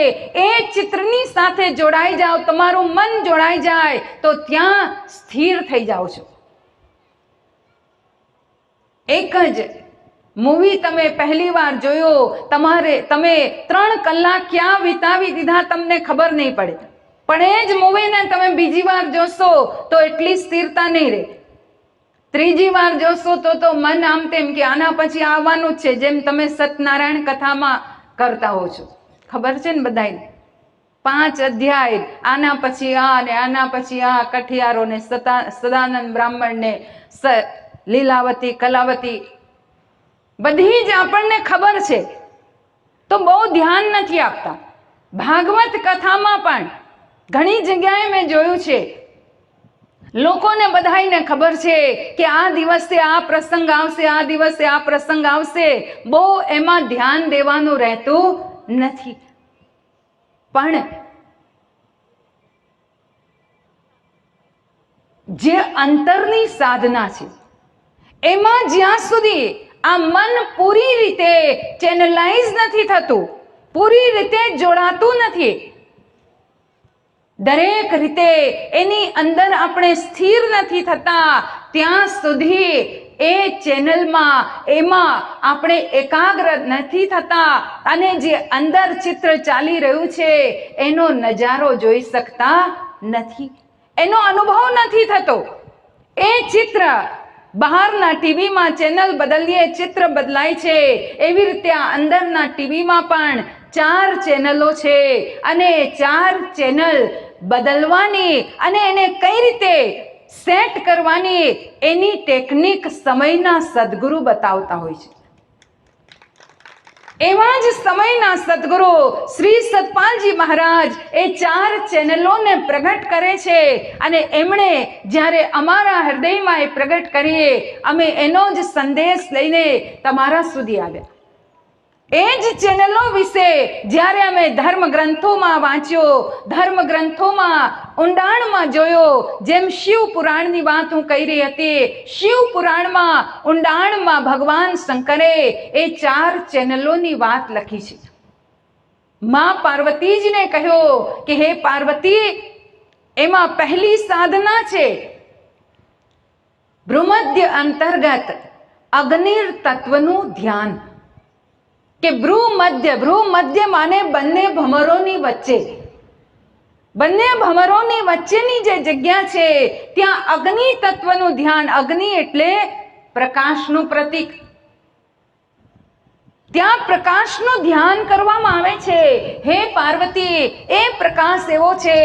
એ ચિત્રની સાથે જોડાઈ જાઓ, તમારું મન જોડાઈ જાય તો ત્યાં સ્થિર થઈ જાઓ છો. એક જ મૂવી તમે પહેલી વાર જોયો, તમે 3 કલાક ક્યાં વિતાવી દીધા તમને ખબર નહીં પડે, પણ એ જ મૂવીને તમે બીજી વાર જોશો તો એટલી સ્થિરતા નહીં રહે. ત્રીજી વાર જોશો તો મન આમ તેમ કે આના પછી આવવાનું જ છે, જેમ તમે સત્યનારાયણ કથામાં કરતા હો છો. ખબર છે ને બધાને 5 અધ્યાય, આના પછી આ ને આના પછી આ, કઠિયારો ને સદાનંદ બ્રાહ્મણ ને લીલાવતી કલાવતી બધી જ આપણને ખબર છે, તો બહુ ધ્યાન નથી આપતા. ભાગવત કથામાં પણ ઘણી જગ્યાએ મેં જોયું છે, લોકોને બધાઈને ખબર છે કે આ દિવસે આ પ્રસંગ આવશે, આ દિવસે આ પ્રસંગ આવશે, બહુ એમાં ધ્યાન દેવાનું રહેતું નથી. પણ જે અંતરની સાધના છે એમાં જ્યાં સુધી આ મન પૂરી રીતે ચેનલાઇઝ નથી થતું, પૂરી રીતે જોડાતું નથી, દરેક રીતે એની અંદર આપણે સ્થિર નથી થતા, ત્યાં સુધી એ ચેનલમાં એમાં આપણે એકાગ્ર નથી થતા અને જે અંદર ચિત્ર ચાલી રહ્યું છે એનો નજારો જોઈ શકતા નથી, એનો અનુભવ નથી થતો. એ ચિત્ર બહારના ટીવીમાં ચેનલ બદલીએ ચિત્ર બદલાય છે, એવી રીતે આ અંદરના ટીવીમાં પણ 4 ચેનલો છે અને 4 ચેનલ બદલવાની અને એને કઈ રીતે સેટ કરવાની એની ટેકનિક સમયના સદગુરુ બતાવતા હોય છે. એવા જ સમયના સદગુરુ શ્રી સતપાલજી મહારાજ એ 4 ચેનલોને પ્રગટ કરે છે અને એમણે જ્યારે અમારા હૃદયમાં એ પ્રગટ કરીએ, અમે એનો જ સંદેશ લઈને તમારા સુધી આવ્યા. એ જ ચેનલો વિશે જ્યારે અમે ધર્મ ગ્રંથોમાં વાંચ્યો, ધર્મ ગ્રંથોમાં ઊંડાણમાં જોયો, જેમ શિવ પુરાણની વાત હું કહી રહી હતી, શિવ પુરાણમાં ઊંડાણમાં ભગવાન શંકરે એ 4 ચેનલોની વાત લખી છે. માં પાર્વતીજીને કહ્યો કે હે પાર્વતી, એમાં પહેલી સાધના છે ભ્રુમધ્ય અંતર્ગત અગ્નિર તત્વનું ધ્યાન. કે ભ્રુમધ્ય માને બંને ભમરોની વચ્ચે, બંને ભમરોની વચ્ચેની જે જગ્યા છે ત્યાં અગ્નિ તત્વનું ધ્યાન. અગ્નિ એટલે પ્રકાશનું પ્રતીક. ત્યાં પ્રકાશનું ધ્યાન કરવામાં આવે છે. હે પાર્વતી, એ પ્રકાશ એવો છે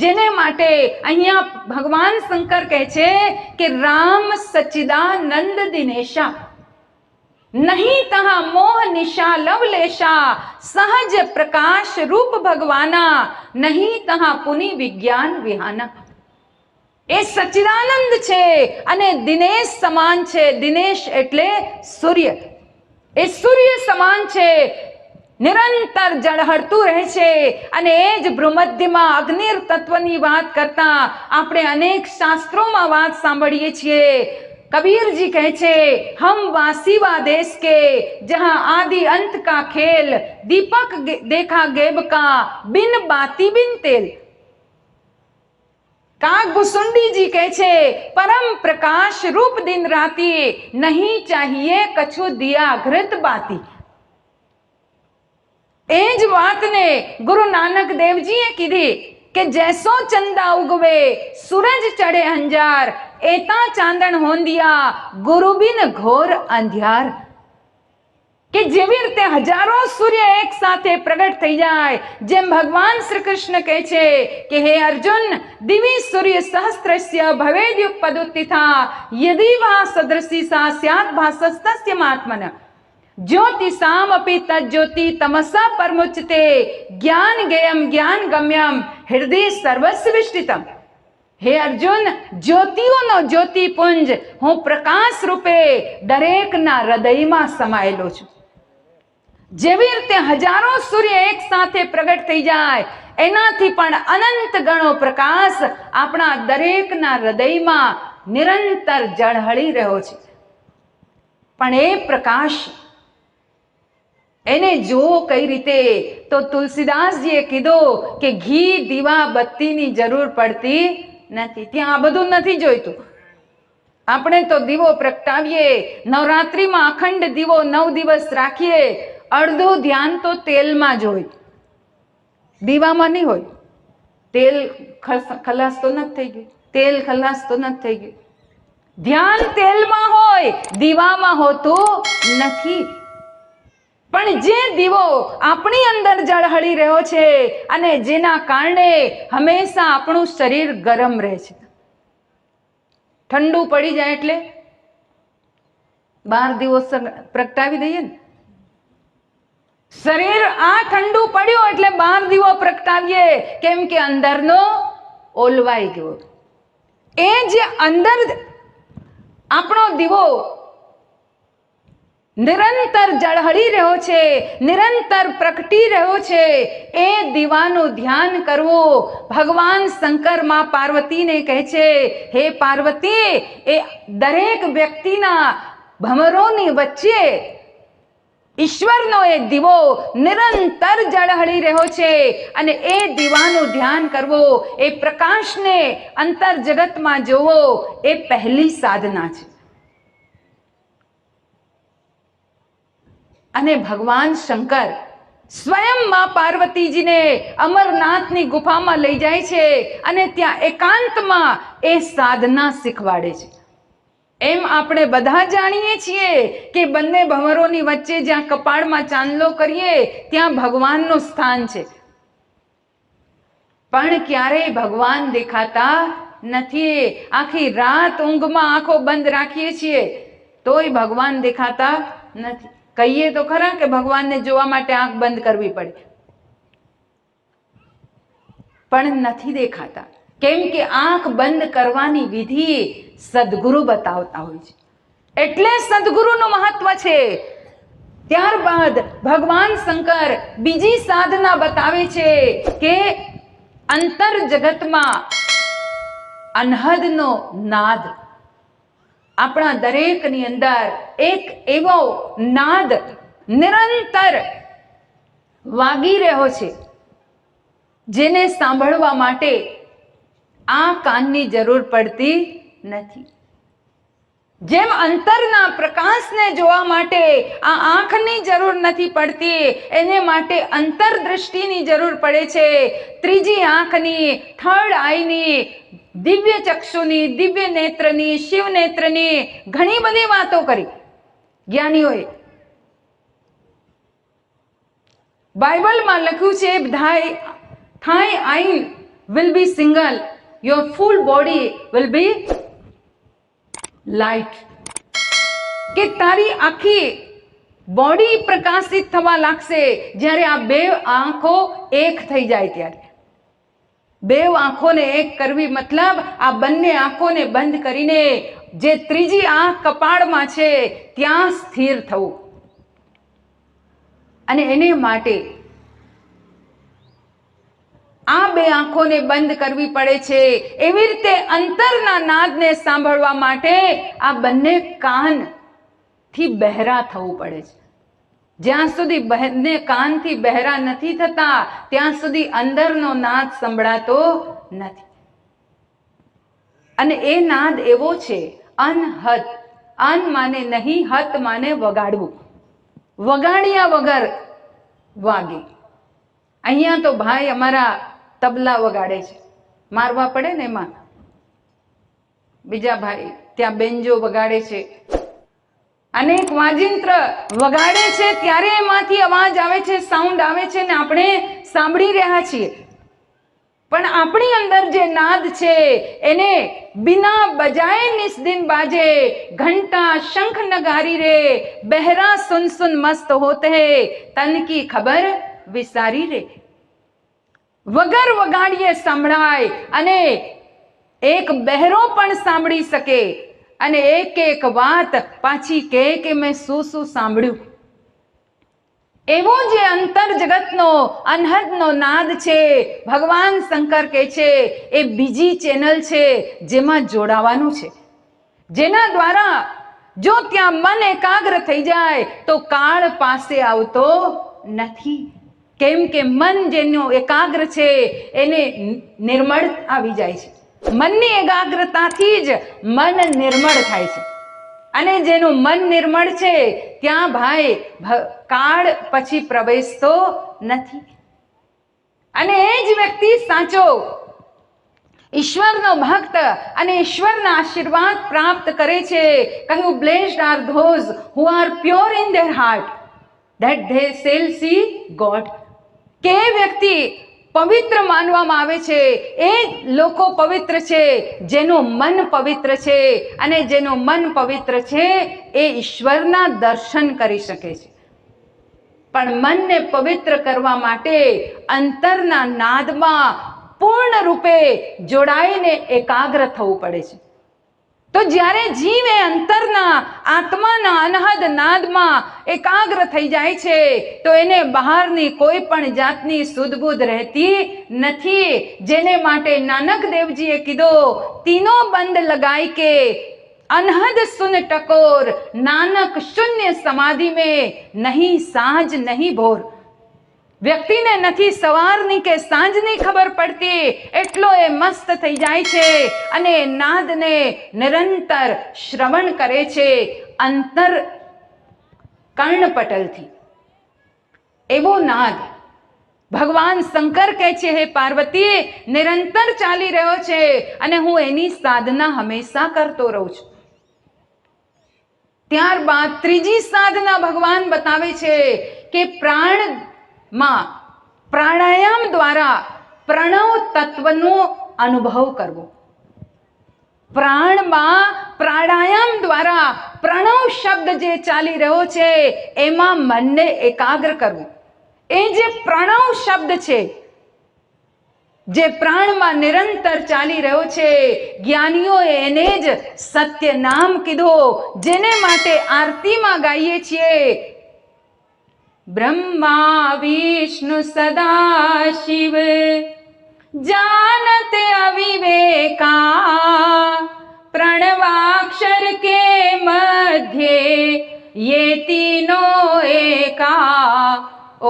જેને માટે અહીંયા ભગવાન શંકર કહે છે કે રામ સચ્ચિદાનંદ દિનેશા નહીં તહા મોહ નિશા લવલેશા સહજ પ્રકાશ રૂપ ભગવાના નહીં તહા પુનિ વિજ્ઞાન વિહાના. એ સચ્ચિદાનંદ છે અને દિનેશ સમાન છે. દિનેશ એટલે સૂર્ય. એ સૂર્ય સમાન છે, નિરંતર ઝળહળતું રહે છે. અને એ જ ભ્રુમધ્યમાં અગ્નિર તત્વની વાત કરતા આપણે અનેક શાસ્ત્રોમાં વાત સાંભળીએ છીએ. कबीर जी कहते हैं, हम वासीवा देश के जहां आदि अंत का खेल दीपक देखा गेब का बिन बाती बिन तेल. काग भुसुंडी जी કહે છે, परम प्रकाश रूप दिन राती नहीं चाहिए कछु दिया घृत बाती. એ જ વાતને ગુરુ નાનક દેવજીએ કીધી કે જૈસો ચંદા ઉગવે સૂરજ ચડે અંજાર એતા ચાંદણ હોંદિયા ગુરુ બિન ઘોર અંધિયાર. કે જેવી રીતે હજારો સૂર્ય એક સાથે પ્રગટ થઈ જાય, જેમ ભગવાન શ્રી કૃષ્ણ કહે છે કે હે અર્જુન, દિવી સૂર્ય સહસ્ત્રસ્ય ભવેદ્યુપદુત્થિતા યદિ વા સદૃશી સા સ્યાત ભાસસ્તસ્ય મહાત્મન જ્યોતિષામ અપી તજ્જ્યોતિ તમસા પરમુચ્યતે જ્ઞાન ગેયમ જ્ઞાન ગમ્યમ હૃદય સર્વસ્વ વિષ્ટિતમ. હે અર્જુન, જ્યોતિઓનો જ્યોતિપુંજ હું પ્રકાશ રૂપે દરેકના હૃદયમાં સમાયેલો છું. જેવી રીતે હજારો સૂર્ય એક સાથે પ્રગટ થઈ જાય, એનાથી પણ અનંત ગણો પ્રકાશ આપણા દરેકના હૃદયમાં નિરંતર ઝળહળી રહ્યો છે. પણ એ પ્રકાશ એને જોવો કઈ રીતે? તો તુલસીદાસજીએ કીધું કે ઘી દીવા બત્તીની જરૂર પડતી નથી. ત્યાં આ બધું નથી જોઈતું. આપણે તો દીવો પ્રગટાવીએ, નવરાત્રિમાં અખંડ દીવો 9 દિવસ રાખીએ, અડધું ધ્યાન તો તેલમાં જ હોય, દીવામાં નહીં હોય. તેલ ખલાસ તો નથી થઈ ગયું, તેલ ખલાસ તો નથી થઈ ગયું. ધ્યાન તેલમાં હોય, દીવામાં હોતું નથી. પણ જે દીવો આપણી અંદર ઝળહળી રહ્યો છે અને જેના કારણે હંમેશા આપણું શરીર ગરમ રહે છે. ઠંડુ પડી જાય એટલે 12 દીવો પ્રગટાવી દઈએ ને. શરીર આ ઠંડુ પડ્યું એટલે 12 દીવો પ્રગટાવીએ, કેમ કે અંદરનો ઓલવાઈ ગયો. એ જે અંદર આપણો દીવો નિરંતર ઝળહળી રહ્યો છે, નિરંતર પ્રગટી રહ્યો છે, એ દીવાનું ધ્યાન કરવું. ભગવાન શંકર માં પાર્વતીને કહે છે, હે પાર્વતી, એ દરેક વ્યક્તિના ભમરોની વચ્ચે ઈશ્વરનો એ દીવો નિરંતર ઝળહળી રહ્યો છે અને એ દીવાનું ધ્યાન કરવું, એ પ્રકાશને અંતર જગતમાં જોવો, એ પહેલી સાધના છે. અને ભગવાન શંકર સ્વયં માં પાર્વતીજીને અમરનાથની ગુફામાં લઈ જાય છે અને ત્યાં એકાંતમાં એ સાધના શીખવાડે છે. એમ આપણે બધા જાણીએ છીએ કે બંને ભંવરોની વચ્ચે જ્યાં કપાળમાં ચાંદલો કરીએ ત્યાં ભગવાનનું સ્થાન છે, પણ ક્યારેય ભગવાન દેખાતા નથી. આખી રાત ઊંઘમાં આંખો બંધ રાખીએ છીએ તોય ભગવાન દેખાતા નથી. કહીએ તો ખરા કે ભગવાનને જોવા માટે આંખ બંધ કરવી પડે, પણ નથી દેખાતા. કેમ કે આંખ બંધ કરવાની વિધિ સદગુરુ બતાવતા હોય છે, એટલે સદગુરુનું મહત્વ છે. ત્યારબાદ ભગવાન શંકર બીજી સાધના બતાવે છે કે અંતર જગતમાં અનહદનો નાદ, આપણા દરેકની અંદર એક એવો નાદ નિરંતર વાગી રહ્યો છે, જેને સાંભળવા માટે આ કાનની જરૂર પડતી નથી. જેમ અંતરના પ્રકાશને જોવા માટે આ આંખની જરૂર નથી પડતી, એને માટે અંતરદૃષ્ટિની જરૂર પડે છે. ત્રીજી આંખની, થર્ડ આઈની, દિવ્ય ચક્ષુની, દિવ્ય નેત્રની, શિવ નેત્રની ઘણી બધી વાતો કરી જ્ઞાનીઓએ. બાઇબલમાં લખ્યું છે, થાઈ આઈ will be single, your full body will be light. કે તારી આખી બોડી પ્રકાશિત થવા લાગશે જ્યારે આ બે આંખો એક થઈ જાય ત્યારે. બે આંખોને એક કરવી મતલબ આ બંને આંખોને બંધ કરીને જે ત્રીજી આંખ કપાળમાં છે ત્યાં સ્થિર થવું. અને એને માટે આ બે આંખોને બંધ કરવી પડે છે. એવી રીતે અંતરના નાદને સાંભળવા માટે આ બંને કાનથી બહેરા થવું પડે છે. જ્યાં સુધી બંને કાનથી બહેરા નથી થતા ત્યાં સુધી અંદરનો નાદ સંભળાતો નથી. અને એ નાદ એવો છે અનહદ. અન માને નહીં, હત માને વગાડવું, વગાડ્યા વગર વાગે. અહીંયા તો ભાઈ અમારા તબલા વગાડે છે, મારવા પડે ને એમાં. બીજા ભાઈ ત્યાં બેન્જો વગાડે છે, અનેક વાજિંત્ર વગાડે છે ત્યારે એમાંથી અવાજ આવે છે, સાઉન્ડ આવે છે ને આપણે સાંભળી રહ્યા છીએ. પણ આપણી અંદર જે નાદ છે એને બિના બજાય નિસ્દિન બાજે, ઘંટા શંખ નગારી રે, બહેરા સુન સુન મસ્ત હોતે, તન કી ખબર વિસારી રે. વગર વગાડીએ સંભળાય અને એક બહેરો પણ સાંભળી શકે અને એક એક વાત પાછી કે મેં શું શું સાંભળ્યું. એવો જે અંતર જગતનો અનહદનો નાદ છે, ભગવાન શંકર કહે છે એ બીજી ચેનલ છે જેમાં જોડાવાનું છે, જેના દ્વારા જો ત્યાં મન એકાગ્ર થઈ જાય તો કાળ પાસે આવતો નથી. કેમ કે મન જેનું એકાગ્ર છે એને નિર્મળ આવી જાય છે. મનની એકાગ્રતાથી જ મન નિર્મળ થાય છે અને જેનું મન નિર્મળ છે ત્યાં ભાઈ કાળ પછી પ્રવેશતો નથી. અને એ જ વ્યક્તિ સાચો ઈશ્વરનો ભક્ત અને ઈશ્વરના આશીર્વાદ પ્રાપ્ત કરે છે. કહ્યું, blessed are those who are pure in their heart that they shall see God. કે વ્યક્તિ પવિત્ર માનવામાં આવે છે, એ લોકો પવિત્ર છે જેનું મન પવિત્ર છે, અને જેનું મન પવિત્ર છે એ ઈશ્વરના દર્શન કરી શકે છે. પણ મનને પવિત્ર કરવા માટે અંતરના નાદમાં પૂર્ણ રૂપે જોડાઈને એકાગ્ર થવું પડે છે. તો જ્યારે જીવ એ અંતરના આત્માના અનહદ નાદમાં એકાગ્ર થઈ જાય છે તો એને બહારની કોઈ પણ જાતની સુધબુધ રહેતી નથી. જેને માટે નાનક દેવજીએ કીધો, તીનો બંધ લગાઈ કે અનહદ સુન ટકોર, નાનક શૂન્ય સમાધિ મેં નહીં સાંજ નહીં ભોર. વ્યક્તિને નથી સવારની કે સાંજની ખબર પડતી, એટલો એ મસ્ત થઈ જાય છે અને નાદને નિરંતર શ્રવણ કરે છે અંતર કર્ણપટલથી. એવો નાદ ભગવાન શંકર કહે છે, હે પાર્વતી, નિરંતર ચાલી રહ્યો છે અને હું એની સાધના હંમેશા કરતો રહું છું. ત્યારબાદ ત્રીજી સાધના ભગવાન બતાવે છે કે પ્રાણમાં પ્રાણાયામ દ્વારા પ્રણવ તત્વનો અનુભવ કરવો. પ્રાણમાં પ્રાણાયામ દ્વારા પ્રણવ શબ્દ જે ચાલી રહ્યો છે એમાં મનને એકાગ્ર કરવું. એ જે પ્રણવ શબ્દ છે જે પ્રાણમાં નિરંતર ચાલી રહ્યો છે, જ્ઞાનીઓએ એને જ સત્ય નામ કીધો, જેને માટે આરતીમાં ગાઈએ છીએ, બ્રહ્મા વિષ્ણુ સદા શિવ जानत अविवेका प्रणवाक्षर के मध्य ये तीनों एका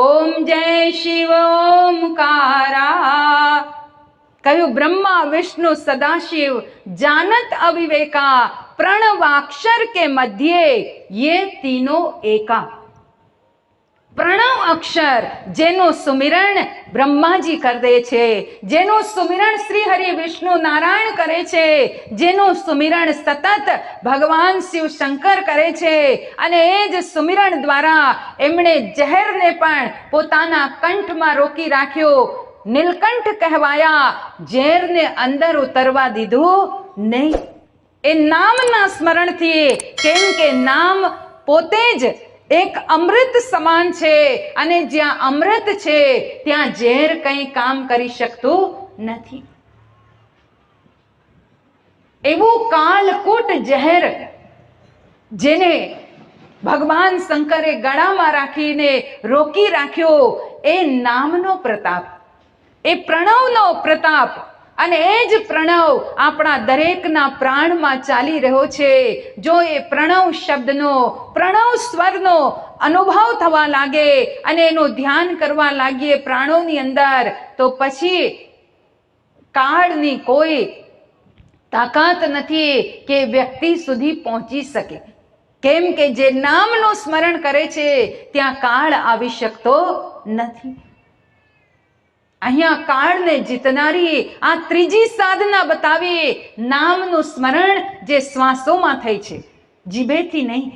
ओम जय शिव ओमकारा. કહ્યું, બ્રહ્મા વિષ્ણુ સદાશિવ जानत अविवेका प्रणवाक्षर के मध्य ये तीनों एका. પ્રણવ અક્ષર જેનું સુમિરણ બ્રહ્માજી કરે છે, જેનું સુમિરણ શ્રી હરિ વિષ્ણુ નારાયણ કરે છે, જેનું સુમિરણ સતત ભગવાન શિવ શંકર કરે છે, અને એ જ સુમિરણ દ્વારા એમણે ઝેરને પણ પોતાના કંઠમાં રોકી રાખ્યો. નીલકંઠ કહેવાયા, ઝેરને અંદર ઉતરવા દીધું નહીં. એ નામના સ્મરણથી, કેમ કે નામ પોતે જ એક અમૃત સમાન છે અને જ્યાં અમૃત છે ત્યાં ઝેર કંઈ કામ કરી શકતું નથી. એવું કાલકૂટ ઝેર જેને ભગવાન શંકરે ગળામાં રાખીને રોકી રાખ્યો, એ નામનો પ્રતાપ, એ પ્રણવનો પ્રતાપ. અને એ જ પ્રણવ આપણા દરેકના પ્રાણમાં ચાલી રહ્યો છે. જો એ પ્રણવ શબ્દનો, પ્રણવ સ્વરનો અનુભવ થવા લાગે અને એનું ધ્યાન કરવા લાગીએ પ્રાણોની અંદર, તો પછી કાળની કોઈ તાકાત નથી કે વ્યક્તિ સુધી પહોંચી શકે. કેમ કે જે નામનું સ્મરણ કરે છે ત્યાં કાળ આવી શકતો નથી. અહીંયા કાળને જીતનારી આ ત્રીજી સાધના બતાવી, નામનું સ્મરણ જે શ્વાસોમાં થઈ છે, જીભેથી નહીં.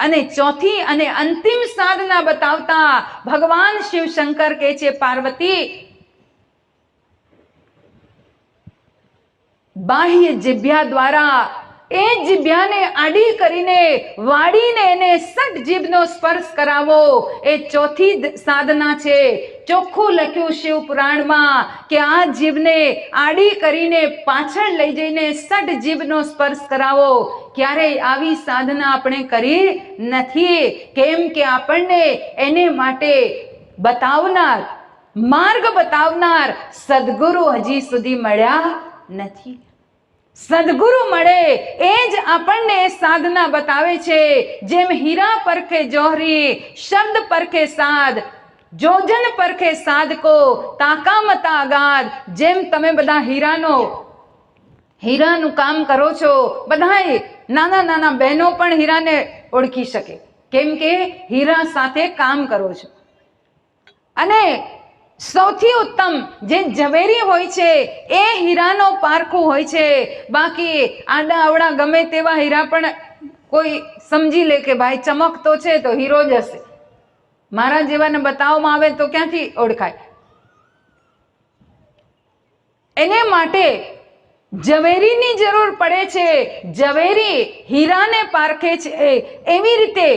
અને ચોથી અને અંતિમ સાધના બતાવતા ભગવાન શિવ શંકર કહે છે, પાર્વતી બાહ્ય જીભ્યા દ્વારા એ જીભ્યાને આડી કરીને વાળીને એને સટ જીભનો સ્પર્શ કરાવો, એ ચોથી સાધના છે. ચોખ્ખું લખ્યું શિવ પુરાણમાં કે આ જીભને આડી કરીને પાછળ લઈ જઈને સટ જીભનો સ્પર્શ કરાવો. ક્યારેય આવી સાધના આપણે કરી નથી, કેમ કે આપણને એને માટે બતાવનાર, માર્ગ બતાવનાર સદગુરુ હજી સુધી મળ્યા નથી. સદગુરુ મળે એ જ આપણને સાધના બતાવે છે. જેમ હીરા પરખે જોહરી, શબ્દ પરખે સાધ, જોજન પરખે સાધકો, તાકા મતા અગાધ. જેમ તમે બધા હીરાનું કામ કરો છો, બધાય નાના નાના બહેનો પણ હીરાને ઓળખી શકે, કેમ કે હીરા સાથે કામ કરો છો. અને સૌથી ઉત્તમ જે ઝવેરી હોય છે એ હીરાનો પારખું હોય છે. બાકી આડા અવડા ગમે તેવા હીરા પણ કોઈ સમજી લે કે ભાઈ ચમકતો છે તો હીરો જ હશે. મારા જેવાને બતાવવામાં આવે તો ક્યાંથી ઓળખાય? એને માટે ઝવેરીની જરૂર પડે છે. ઝવેરી હીરાને પારખે છે. એવી રીતે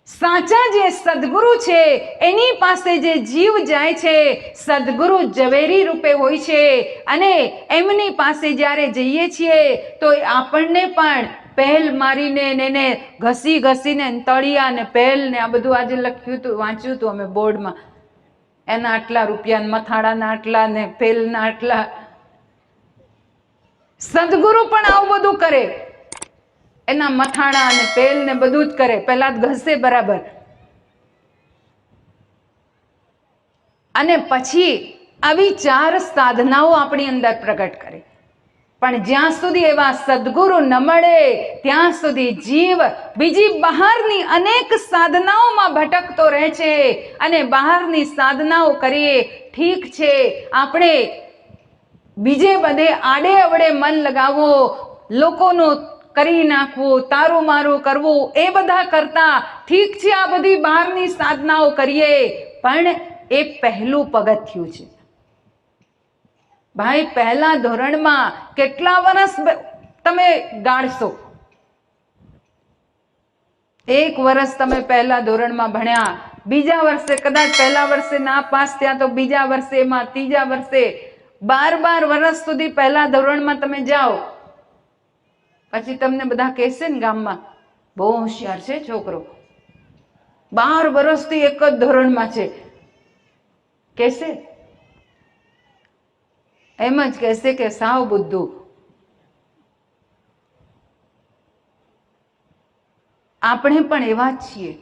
સાચા જે સદગુરુ છે એની પાસે જે જીવ જાય છે, સદગુરુ ઝવેરી રૂપે હોય છે. અને એમની પાસે જ્યારે જઈએ છીએ તો આપણને પણ પહેલ મારીને એને ઘસી ઘસીને તળિયા ને પહેલ ને આ બધું આજે લખ્યું હતું, વાંચ્યું હતું અમે બોર્ડમાં, એના આટલા રૂપિયા, મથાળાના આટલા ને પહેલના આટલા. સદગુરુ પણ આવું બધું કરે, એના મથાણા અને તેલ ને બધું જ કરે, પહેલા ઘસે બરાબર, અને પછી આવી 4 સાધનાઓ આપણી અંદર પ્રગટ કરે. પણ જ્યાં સુધી એવા સદગુરુ ન મળે ત્યાં સુધી જીવ બીજી બહારની અનેક સાધનાઓમાં ભટકતો રહે છે. અને બહારની સાધનાઓ કરીએ ઠીક છે, આપણે બીજે બધે આડે અવડે મન લગાવો, લોકોનું કરી નાખવું, તારું મારું કરવું, એ બધા કરતા ઠીક છે આ બધી બહારની સાધનાઓ કરીએ, પણ એ પહેલું પગથિયું છે. ભાઈ પહેલા ધોરણમાં કેટલા વર્ષ તમે ગાળશો? 1 વર્ષ તમે પહેલા ધોરણમાં ભણ્યા, બીજા વર્ષે કદાચ પહેલા વર્ષે ના પાસ થયા તો બીજા વર્ષે, એમાં ત્રીજા વર્ષે 12 વર્ષ સુધી પહેલા ધોરણમાં તમે જાઓ, પછી તમને બધા કહેશે ને ગામમાં, બહુ હોશિયાર છે છોકરો, 12 વર્ષથી એક જ ધોરણમાં છે, કહેશે? એમ જ કહેશે કે સાવ બુદ્ધુ. આપણે પણ એવા જ છીએ.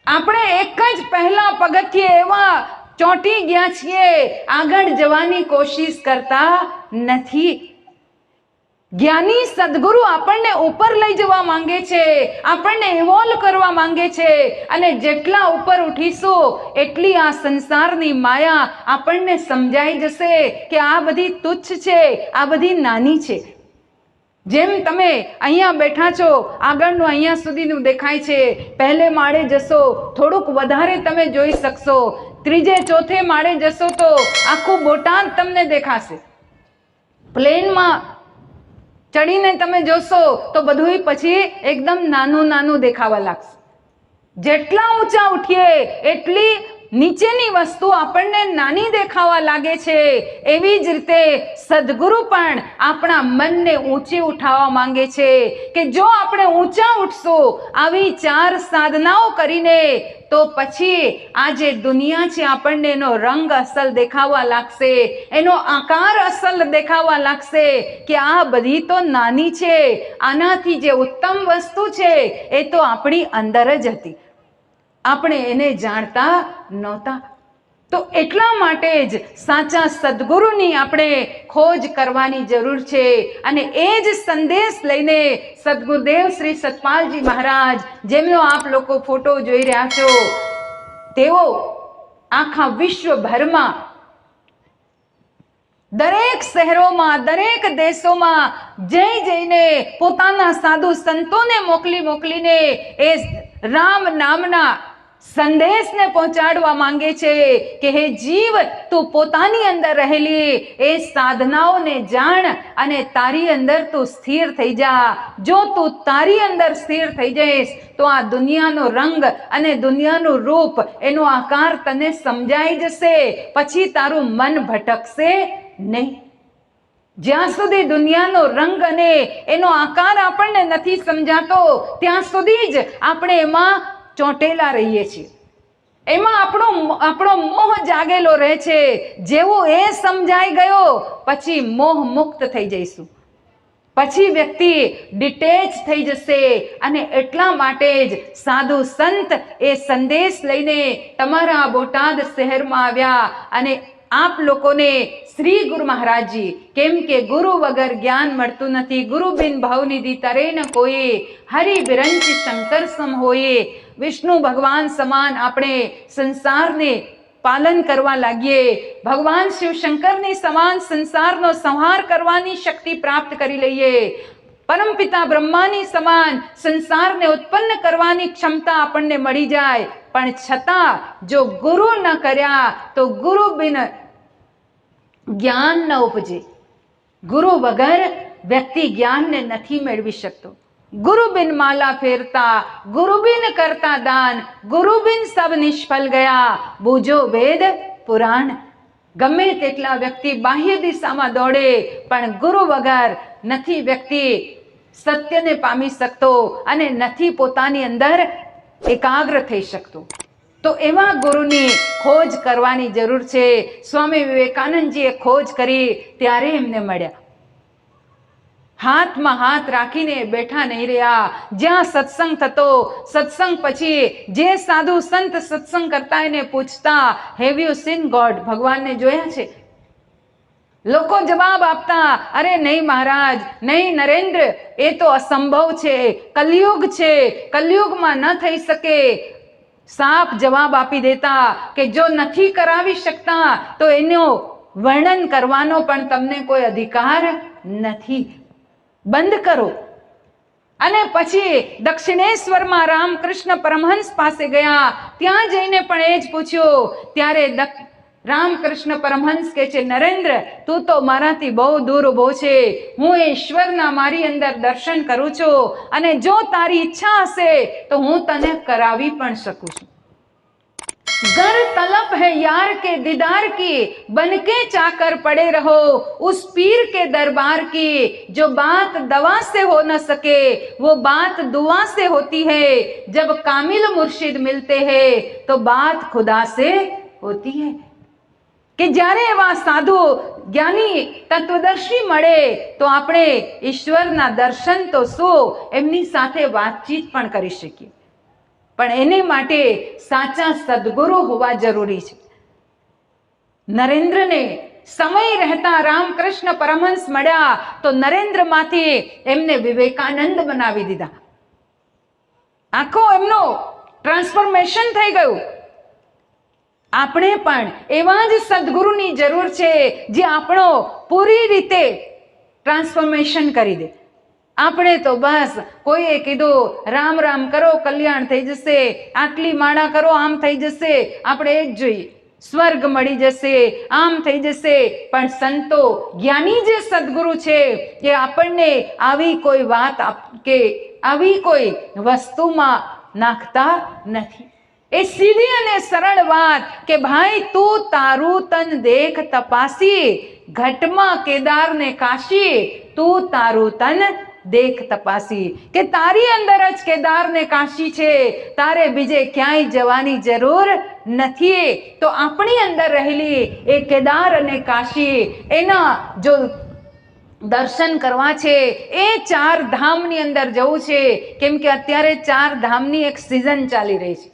આપણે એક જ પહેલા પગથિયે એવા ચોંટી ગયા છીએ, આગળ જવાની કોશિશ કરતા નથી. જ્ઞાની સદગુરુ આપણને ઉપર લઈ જવા માંગે છે, આપણને ઇવોલ્વ કરવા માંગે છે. અને જેટલા ઉપર ઉઠીશું એટલી આ સંસારની માયા આપણને સમજાઈ જશે કે આ બધી તુચ્છ છે, આ બધી નાની છે. જેમ તમે અહીંયા બેઠા છો, આગળનું અહીંયા સુધીનું દેખાય છે, પહેલે માળે જશો થોડુંક વધારે તમે જોઈ શકશો, ત્રીજે ચોથે માળે જશો તો આખું બોટાદ તમને દેખાશે. પ્લેનમાં ચડીને તમે જોશો તો બધું પછી એકદમ નાનું નાનું દેખાવા લાગશે. જેટલા ઊંચા ઉઠીએ એટલી નીચેની વસ્તુ આપણને નાની દેખાવા લાગે છે. એવી જ રીતે સદગુરુ પણ આપણા મનને ઊંચી ઉઠાવવા માંગે છે કે જો આપણે ઊંચા ઉઠશું આવી 4 સાધનાઓ કરીને, તો પછી આ જે દુનિયા છે આપણને એનો રંગ અસલ દેખાવા લાગશે, એનો આકાર અસલ દેખાવા લાગશે કે આ બધી તો નાની છે, આનાથી જે ઉત્તમ વસ્તુ છે એ તો આપણી અંદર જ હતી, આપણે એને જાણતા નહોતા. તો એટલા માટે જ સાચા સદગુરુની આપણે ખોજ કરવાની જરૂર છે. અને એ જ સંદેશ લઈને સદગુરુદેવ શ્રી સતપાલજી મહારાજ, જેમનો આપ લોકો ફોટો જોઈ રહ્યા છો, તેઓ આખા વિશ્વભરમાં દરેક શહેરોમાં, દરેક દેશોમાં જઈને પોતાના સાધુ સંતોને મોકલીને એ રામ નામના સંદેશને પહોંચાડવા માંગે છે કે હે જીવ, તું પોતાની અંદર રહેલી એ સાધનાઓને જાણ અને તારી અંદર તું સ્થિર થઈ જા. જો તું તારી અંદર સ્થિર થઈ જઈશ તો આ દુનિયાનો રંગ અને દુનિયાનું રૂપ, એનો આકાર તને સમજાઈ જશે. પછી તારું મન ભટકશે નહીં. જ્યાં સુધી દુનિયાનો રંગ અને એનો આકાર આપણને નથી સમજાતો ત્યાં સુધી જ આપણે એમાં ચોંટેલા રહીએ છીએ. એમાં આપણો મોહ જાગેલો રહે છે. જેવો એ સમજાઈ ગયો પછી મોહ મુક્ત થઈ જઈશું. પછી વ્યક્તિ ડિટેચ થઈ જશે. અને એટલા માટે જ સાધુ સંત એ સંદેશ લઈને તમારા બોટાદ શહેરમાં આવ્યા. અને આપ લોકોને શ્રી ગુરુ મહારાજજી, કેમ કે ગુરુ વગર જ્ઞાન મળતું નથી. ગુરુ બિન ભવનિધિ તરે ન કોઈ, હરિ બિરંચ શંકર સમ હોયે. વિષ્ણુ ભગવાન સમાન આપણે સંસારને પાલન કરવા લાગીએ. ભગવાન શિવ શંકરની સમાન સંસારનો સંહાર કરવાની શક્તિ પ્રાપ્ત કરી લઈએ. પરમપિતા બ્રહ્માની સમાન સંસારને ઉત્પન્ન કરવાની ક્ષમતા આપણને મળી જાય. પણ છતાં જો ગુરુ ન કર્યા તો ગુરુ બિન જ્ઞાન ન ઉપજે. ગુરુ વગર વ્યક્તિ જ્ઞાનને નથી મેળવી શકતો. ગુરુ બિન માલા ફેરતા, ગુરુ બિન કરતા દાન, ગુરુ બિન સબ નિષ્ફળ ગયા. બૂજો વેદ પુરાણ. ગમે તેટલા વ્યક્તિ બાહ્ય દિશામાં દોડે પણ ગુરુ વગર નથી વ્યક્તિ સત્યને પામી શકતો અને નથી પોતાની અંદર એકાગ્ર થઈ શકતો. તો એવા ગુરુની ખોજ કરવાની જરૂર છે. સ્વામી વિવેકાનંદજીએ ખોજ કરી ત્યારે એમને મળ્યા. હાથમાં હાથ રાખીને બેઠા નહીં રહ્યા. જ્યાં સત્સંગ થતો, સત્સંગ પછી જે સાધુ સંત સત્સંગ કરતા એને પૂછતા, હેવ યુ સીન ગોડ? ભગવાનને જોયા છે? લોકો જવાબ આપતા, અરે નહીં મહારાજ, નહીં નરેન્દ્ર, એ તો અસંભવ છે, કલયુગ છે, કલયુગમાં ન થઈ શકે. સાફ જવાબ આપી દેતા કે જો નથી કરાવી શકતા તો એનો વર્ણન કરવાનો પણ તમને કોઈ અધિકાર નથી. બંધ કરો. અને પછી દક્ષિણેશ્વરમાં રામકૃષ્ણ પરમહંસ પાસે ગયા. ત્યાં જઈને પણ એ જ પૂછ્યું. ત્યારે રામકૃષ્ણ પરમહંસ કહે છે, નરેન્દ્ર, તું તો મારાથી બહુ દૂર ઉભો છે. હું ઈશ્વરના મારી અંદર દર્શન કરું છું અને જો તારી ઈચ્છા હશે તો હું તને કરાવી પણ શકું છું. गर तलब है यार के दीदार की, बन के चाकर पड़े रहो उस पीर के दरबार की. जो बात दवा से हो न सके वो बात दुआ से होती है. जब कामिल मुर्शिद मिलते हैं तो बात खुदा से होती है. કે જ્યારે એવા સાધુ જ્ઞાની તત્વદર્શી મળે તો આપણે ઈશ્વરના દર્શન તો શું, એમની સાથે વાતચીત પણ કરી શકીએ. પણ એને માટે સાચા સદગુરુ હોવા જરૂરી છે. નરેન્દ્રને સમય રહેતા રામકૃષ્ણ પરમહંસ મળ્યા તો નરેન્દ્રમાંથી એમને વિવેકાનંદ બનાવી દીધા. આખો એમનો ટ્રાન્સફોર્મેશન થઈ ગયું. આપણે પણ એવા જ સદગુરુની જરૂર છે જે આપણો પૂરી રીતે ટ્રાન્સફોર્મેશન કરી દે. આપણે તો બસ કોઈએ કીધું રામ રામ કરો કલ્યાણ થઈ જશે, આટલી માળા કરો આમ થઈ જશે, આપણે એ જ જોઈએ, સ્વર્ગ મળી જશે, આમ થઈ જશે. પણ સંતો જ્ઞાની જે સદગુરુ છે એ આપણને આવી કોઈ વાત કે આવી કોઈ વસ્તુમાં નાખતા નથી. એ સીધી અને સરળ વાત કે ભાઈ તું તારું તન દેખ તપાસી, ઘટમાં કેદાર ને કાશી, તું તારું તન દેખ તપાસી. કે તારી અંદર જ કેદાર ને કાશી છે, તારે બીજે ક્યાંય જવાની જરૂર નથી. તો આપણી અંદર રહેલી એ કેદાર અને કાશી, એના જો દર્શન કરવા છે, એ 4 ધામની અંદર જવું છે. કેમ કે અત્યારે 4 ધામની એક સિઝન ચાલી રહી છે.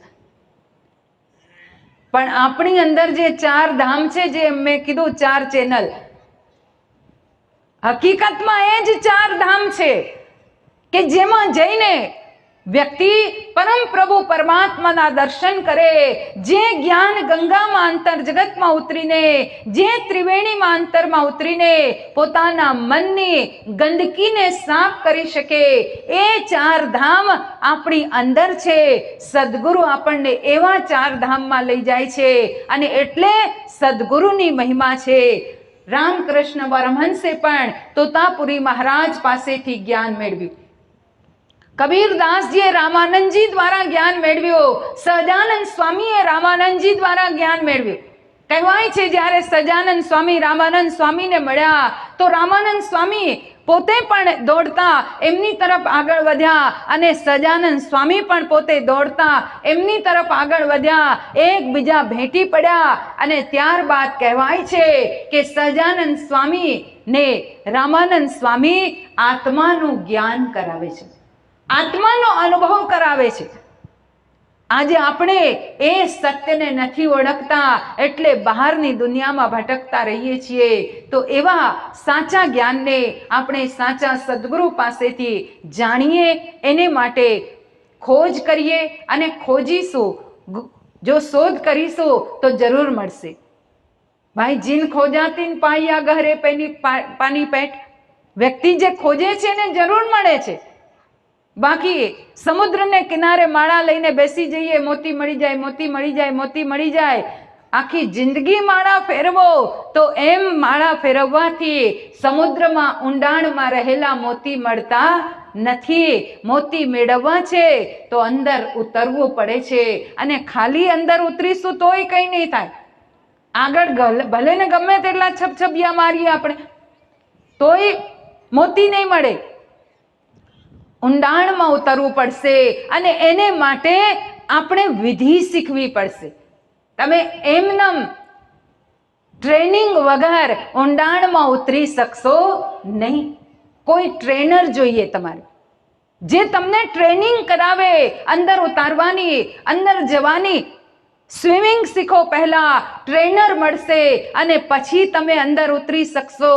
પણ આપણી અંદર જે 4 ધામ છે, જે મેં કીધું 4 ચેનલ, હકીકતમાં એ જ 4 ધામ છે કે જેમાં જઈને વ્યક્તિ પરમ પ્રભુ પરમાત્માના દર્શન કરે, જે જ્ઞાન ગંગામાં અંતર જગતમાં ઉતરીને, જે ત્રિવેણીમાં અંતરમાં ઉતરીને પોતાના મનની ગંદકીને સાફ કરી શકે, એ ચાર ધામ આપણી અંદર છે. સદગુરુ આપણને એવા ચાર ધામમાં લઈ જાય છે અને એટલે સદગુરુની મહિમા છે. રામકૃષ્ણ પરમહંસે પણ તોતાપુરી મહારાજ પાસેથી જ્ઞાન મેળવ્યું. કબીરદાસજીએ રામાનંદજી દ્વારા જ્ઞાન મેળવ્યું. સહજાનંદ સ્વામીએ રામાનંદજી દ્વારા જ્ઞાન મેળવ્યું. કહેવાય છે જ્યારે સહજાનંદ સ્વામી રામાનંદ સ્વામીને મળ્યા તો રામાનંદ સ્વામી પોતે પણ દોડતા એમની તરફ આગળ વધ્યા અને સહજાનંદ સ્વામી પણ પોતે દોડતા એમની તરફ આગળ વધ્યા, એકબીજા ભેટી પડ્યા અને ત્યારબાદ કહેવાય છે કે સહજાનંદ સ્વામી ને રામાનંદ સ્વામી આત્માનું જ્ઞાન કરાવે છે, આત્માનો અનુભવ કરાવે છે. આજે આપણે એ સત્યને નથી ઓળખતા એટલે બહારની દુનિયામાં ભટકતા રહીએ છીએ. તો એવા સાચા જ્ઞાનને આપણે સાચા સદગુરુ પાસેથી જાણીએ, એને માટે ખોજ કરીએ અને ખોજીશું. જો શોધ કરીશું તો જરૂર મળશે. ભાઈ જીન ખોજાતીન પાયા ગહરે પાની પેટ. વ્યક્તિ જે ખોજે છે ને જરૂર મળે છે. બાકી સમુદ્રને કિનારે માળા લઈને બેસી જઈએ, મોતી મળી જાય, મોતી મળી જાય, મોતી મળી જાય, આખી જિંદગી માળા ફેરવો તો એમ માળા ફેરવવાથી સમુદ્રમાં ઊંડાણમાં રહેલા મોતી મળતા નથી. મોતી મેળવવા છે તો અંદર ઉતરવું પડે છે અને ખાલી અંદર ઉતરીશું તોય કંઈ નહીં થાય. આગળ ભલે ને ગમે તેટલા છપછપિયા મારીએ આપણે તોય મોતી નહીં મળે. ઊંડાણમાં ઉતરવું પડશે અને એને માટે આપણે વિધિ શીખવી પડશે. તમે એમનેમ ટ્રેનિંગ વગર ઊંડાણમાં ઉતરી શકશો નહીં. કોઈ ટ્રેનર જોઈએ તમારે, જે તમને ટ્રેનિંગ કરાવે અંદર ઉતારવાની, અંદર જવાની. સ્વિમિંગ શીખો, પહેલા ટ્રેનર મળશે અને પછી તમે અંદર ઉતરી શકશો,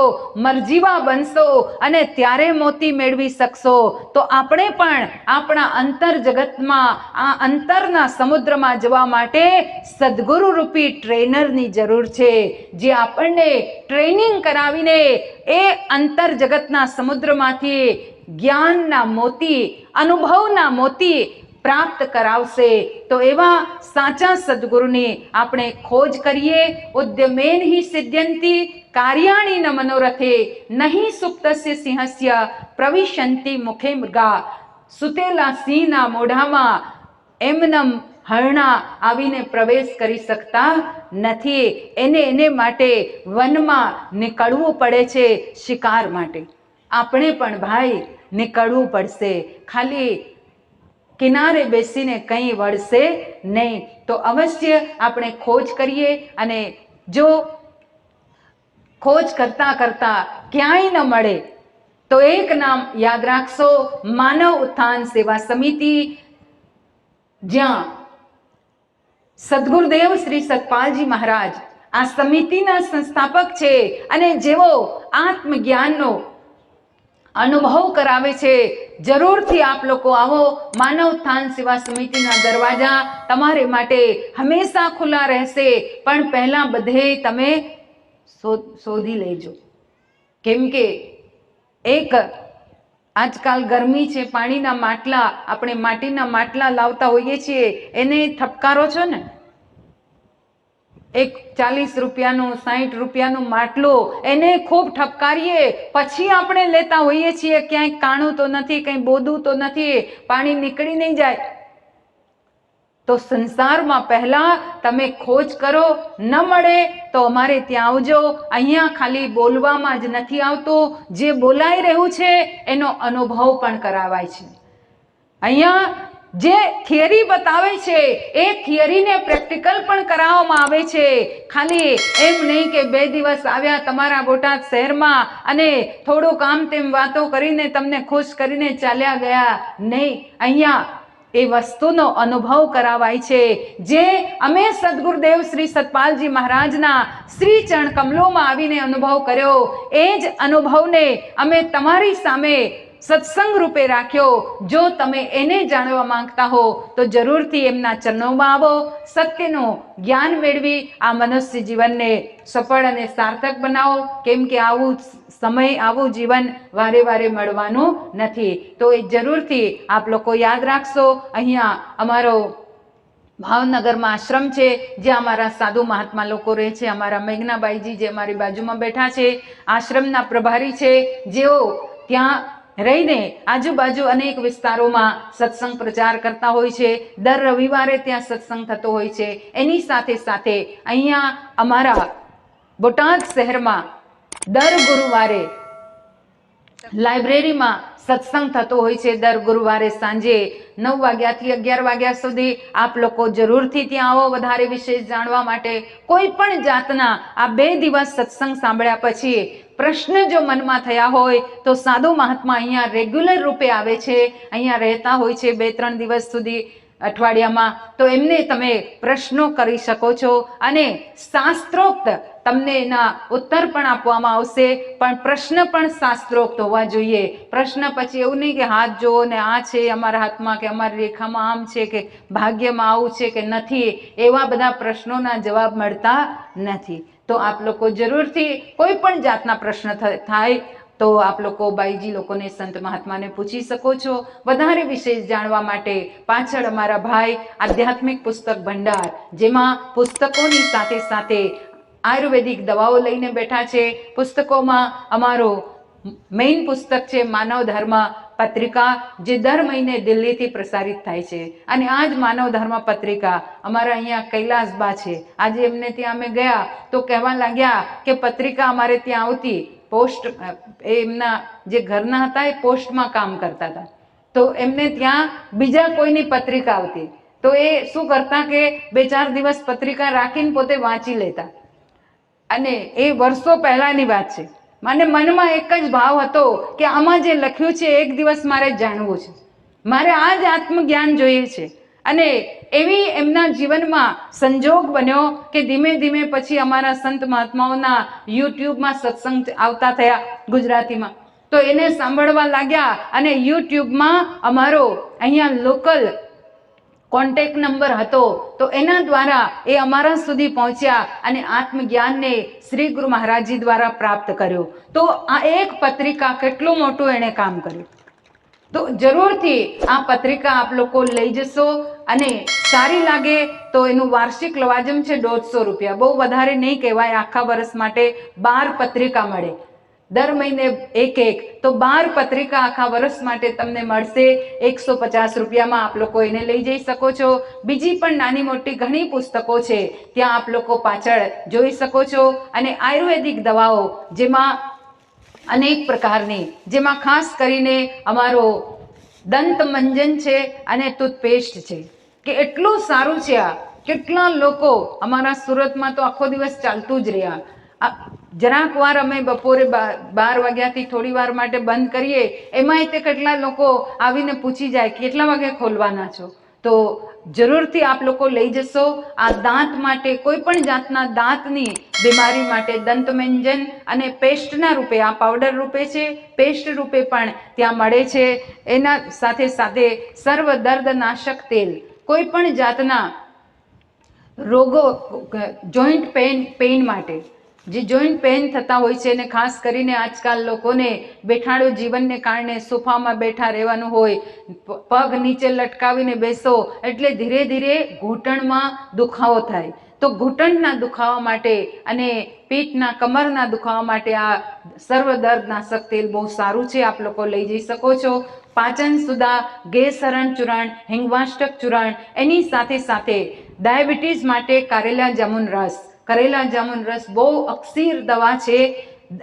મરજીવા બનશો અને ત્યારે મોતી મેળવી શકશો. તો આપણે પણ આપણા અંતર જગતમાં, આ અંતરના સમુદ્રમાં જવા માટે સદગુરુ રૂપી ટ્રેનરની જરૂર છે, જે આપણને ટ્રેનિંગ કરાવીને એ અંતર જગતના સમુદ્રમાંથી જ્ઞાનના મોતી, અનુભવના મોતી પ્રાપ્ત કરાવશે. તો એવા સાચા સદગુરુની આપણે ખોજ કરીએ. ઉદ્યમેન હિ સિદ્ધ્યંતિ કાર્યાણી ન મનોરથે નહીં સુપ્તસ્ય સિંહસ્ય પ્રવિશંતિ મુખે મૃગા. સુતેલા સિંહના મોઢામાં એમનમ હરણા આવીને પ્રવેશ કરી શકતા નથી. એને માટે વનમાં નીકળવું પડે છે શિકાર માટે. આપણે પણ ભાઈ નીકળવું પડશે. ખાલી કિનારે બેસીને કંઈ વળશે નહીં. તો અવશ્ય આપણે ખોજ કરીએ અને જો ખોજ કરતા કરતા ક્યાંય ન મળે તો એક નામ યાદ રાખશો, માનવ ઉત્થાન સેવા સમિતિ, જ્યાં સદગુરુદેવ શ્રી સતપાલજી મહારાજ આ સમિતિના સંસ્થાપક છે અને જેઓ આત્મજ્ઞાનનો અનુભવ કરાવે છે. જરૂરથી આપ લોકો આવો. માનવ ઉત્થાન સેવા સમિતિના દરવાજા તમારે માટે હંમેશા ખુલ્લા રહેશે. પણ પહેલા બધે તમે શોધી લેજો, કેમ કે એક આજકાલ ગરમી છે, પાણીના માટલા, આપણે માટીના માટલા લાવતા હોઈએ છીએ, એને ઠપકારો છો ને, એક 40 રૂપિયાનું 60 રૂપિયાનું માટલું, એને ખૂબ ઠપકારીએ પછી આપણે લેતા હોઈએ છીએ. ક્યાંય કાણું તો નથી, કંઈ બોદું તો નથી, પાણી નીકળી નહીં જાય. તો સંસારમાં પહેલા તમે ખોજ કરો. ન મળે તો અમારે ત્યાં આવજો. અહીંયા ખાલી બોલવામાં જ નથી આવતું, જે બોલાઈ રહ્યું છે એનો અનુભવ પણ કરાવાય છે. અહીંયા જે થિયરી બતાવે છે એ થિયરીને પ્રેક્ટિકલ પણ કરાવવામાં આવે છે. ખાલી એમ નહીં કે 2 દિવસ આવ્યા તમારા બોટાદ શહેરમાં અને થોડું કામ તેમ વાતો કરીને તમને ખુશ કરીને ચાલ્યા ગયા નહીં. અહીંયા એ વસ્તુનો અનુભવ કરાવાય છે, જે અમે સદગુરુદેવ શ્રી સતપાલજી મહારાજના શ્રી ચરણ કમલોમાં આવીને અનુભવ કર્યો. એ જ અનુભવને અમે તમારી સામે સત્સંગ રૂપે રાખ્યો. જો તમે એને જાણવા માંગતા હો તો જરૂરથી એમના ચરણોમાં આવો. સત્યનું જ્ઞાન મેળવી આ મનુષ્ય જીવનને સફળ અને સાર્થક બનાવો. કેમ કે આવું સમય, આવું જીવન વારે વારે મળવાનું નથી. તો એ જરૂરથી આપ લોકો યાદ રાખશો. અહીંયા અમારો ભાવનગરમાં આશ્રમ છે, જ્યાં અમારા સાધુ મહાત્મા લોકો રહે છે. અમારા મેઘનાબાઈજી જે અમારી બાજુમાં બેઠા છે, આશ્રમના પ્રભારી છે, જેઓ ત્યાં રહીને આજુબાજુ અનેક વિસ્તારોમાં સત્સંગ પ્રચાર કરતા હોય છે. દર રવિવારે ત્યાં સત્સંગ થતો હોય છે. એની સાથે સાથે અહીંયા અમારા બોટાદ શહેરમાં દર ગુરુવારે લાઇબ્રેરીમાં સત્સંગ થતો હોય છે. દર ગુરુવારે સાંજે 9 વાગ્યાથી 11 વાગ્યા સુધી આપ લોકો જરૂરથી ત્યાં આવો વધારે વિશેષ જાણવા માટે. કોઈ પણ જાતના આ 2 દિવસ સત્સંગ સાંભળ્યા પછી પ્રશ્ન જો મનમાં થયા હોય તો સાધુ મહાત્મા અહીંયા રેગ્યુલર રૂપે આવે છે, અહીંયા રહેતા હોય છે 2-3 દિવસ સુધી અઠવાડિયામાં. તો એમને તમે પ્રશ્નો કરી શકો છો અને શાસ્ત્રોક્ત તમને એના ઉત્તર પણ આપવામાં આવશે. પણ પ્રશ્ન પણ શાસ્ત્રોક્ત હોવા જોઈએ. પ્રશ્ન પછી એવું નહીં કે હાથ જોવો ને આ છે અમારા હાથમાં, કે અમારી રેખામાં આમ છે, કે ભાગ્યમાં આવું છે કે નથી, એવા બધા પ્રશ્નોના જવાબ મળતા નથી. તો આપ લોકો જરૂરથી કોઈ પણ જાતના પ્રશ્ન થાય તો આપ લોકો બાઈજી લોકોને, સંત મહાત્માને પૂછી શકો છો. વધારે વિશેષ જાણવા માટે પાછળ અમારા ભાઈ આધ્યાત્મિક પુસ્તક ભંડાર, જેમાં પુસ્તકોની સાથે સાથે આયુર્વેદિક દવાઓ લઈને બેઠા છે. પુસ્તકોમાં અમારો મેઇન પુસ્તક છે માનવ ધર્મ પત્રિકા, જે દર મહિને દિલ્હીથી પ્રસારિત થાય છે. અને આ જ માનવ ધર્મ પત્રિકા અમારા અહીંયા કૈલાસબા છે. આજે એમને ત્યાં અમે ગયા તો કહેવા લાગ્યા કે પત્રિકા અમારે ત્યાં આવતી, પોસ્ટ એમના જે ઘરના હતા એ પોસ્ટમાં કામ કરતા હતા, તો એમને ત્યાં બીજા કોઈની પત્રિકા આવતી, તો એ શું કરતા કે 2-4 દિવસ પત્રિકા રાખીને પોતે વાંચી લેતા. અને એ વર્ષો પહેલાની વાત છે. મને મનમાં એક જ ભાવ હતો કે આમાં જે લખ્યું છે એક દિવસ મારે જાણવું છે, મારે આ જ આત્મજ્ઞાન જોઈએ છે. અને એવી એમના જીવનમાં સંજોગ બન્યો કે ધીમે ધીમે પછી અમારા સંત મહાત્માઓના યુટ્યુબમાં સત્સંગ આવતા થયા ગુજરાતીમાં. તો એને સાંભળવા લાગ્યા અને યુટ્યુબમાં અમારો અહીંયા લોકલ કોન્ટેક્ટ નંબર હતો, તો એના દ્વારા એ અમારા સુધી પહોંચ્યા અને આત્મજ્ઞાનને શ્રી ગુરુ મહારાજજી દ્વારા પ્રાપ્ત કર્યો. તો આ એક પત્રિકા કેટલું મોટું એણે કામ કર્યું. તો જરૂરથી આ પત્રિકા આપ લોકો લઈ જશો. અને સારી લાગે તો એનું વાર્ષિક લવાજમ છે 150 રૂપિયા. બહુ વધારે નહીં કહેવાય. આખા વર્ષ માટે 12 પત્રિકા મળે, દર મહિને એક. તો 12 પત્રિકા આખા વર્ષ માટે તમને મળશે 150 રૂપિયામાં. આપ લોકો એને લઈ જઈ શકો છો. બીજી પણ નાની મોટી ઘણી પુસ્તકો છે, ત્યાં આપ લોકો પાછળ જોઈ શકો છો. અને આયુર્વેદિક દવાઓ, જેમાં અનેક પ્રકારની, જેમાં ખાસ કરીને અમારો દંત મંજન છે અને ટૂથપેસ્ટ છે, કે એટલું સારું છે આ. કેટલા લોકો અમારા સુરતમાં તો આખો દિવસ ચાલતું જ રહ્યા. જરાક વાર અમે બપોરે 12 વાગ્યાથી થોડી વાર માટે બંધ કરીએ, એમાંય તે કેટલા લોકો આવીને પૂછી જાય કેટલા વાગે ખોલવાના છો. તો જરૂરથી આપ લોકો લઈ જશો. આ દાંત માટે, કોઈ પણ જાતના દાંતની બીમારી માટે દંતમંજન અને પેસ્ટના રૂપે, આ પાવડર રૂપે છે, પેસ્ટ રૂપે પણ ત્યાં મળે છે. એના સાથે સાથે સર્વ દર્દનાશક તેલ, કોઈ પણ જાતના રોગો, જોઈન્ટ પેઇન માટે, જે જોઈન્ટ પેઇન થતા હોય છે, અને ખાસ કરીને આજકાલ લોકોને બેઠાડું જીવનને કારણે સોફામાં બેઠા રહેવાનું હોય, પગ નીચે લટકાવીને બેસો એટલે ધીરે ધીરે ઘૂંટણમાં દુખાવો થાય. તો ઘૂંટણના દુખાવા માટે અને પીઠના, કમરના દુખાવા માટે આ સર્વ દર્દનાશક તેલ બહુ સારું છે, આપ લોકો લઈ જઈ શકો છો. પાચન સુધા, ગેસરણ ચૂરણ, હિંગવાષ્ટક ચૂરણ, એની સાથે સાથે ડાયાબિટીસ માટે કારેલા જામુન રસ. કરેલા જામુન રસ બહુ અક્ષીર દવા છે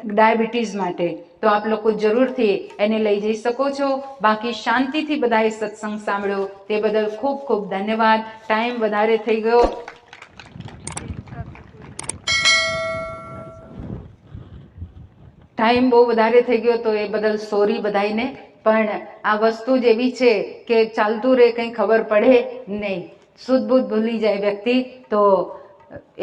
ડાયાબિટીસ માટે. તો આપ લોકો જરૂરથી એને લઈ જઈ શકો છો. બાકી શાંતિથી બધાએ સત્સંગ સાંભળ્યો તે બદલ ખૂબ ખૂબ ધન્યવાદ. ટાઈમ વધારે થઈ ગયો. ટાઈમ બહુ વધારે થઈ ગયો તો એ બદલ સોરી બધાઈને. પણ આ વસ્તુ જ એવી છે કે ચાલતું રહે, કંઈ ખબર પડે નહીં, શુદ્ધ બુદ્ધ ભૂલી જાય વ્યક્તિ. તો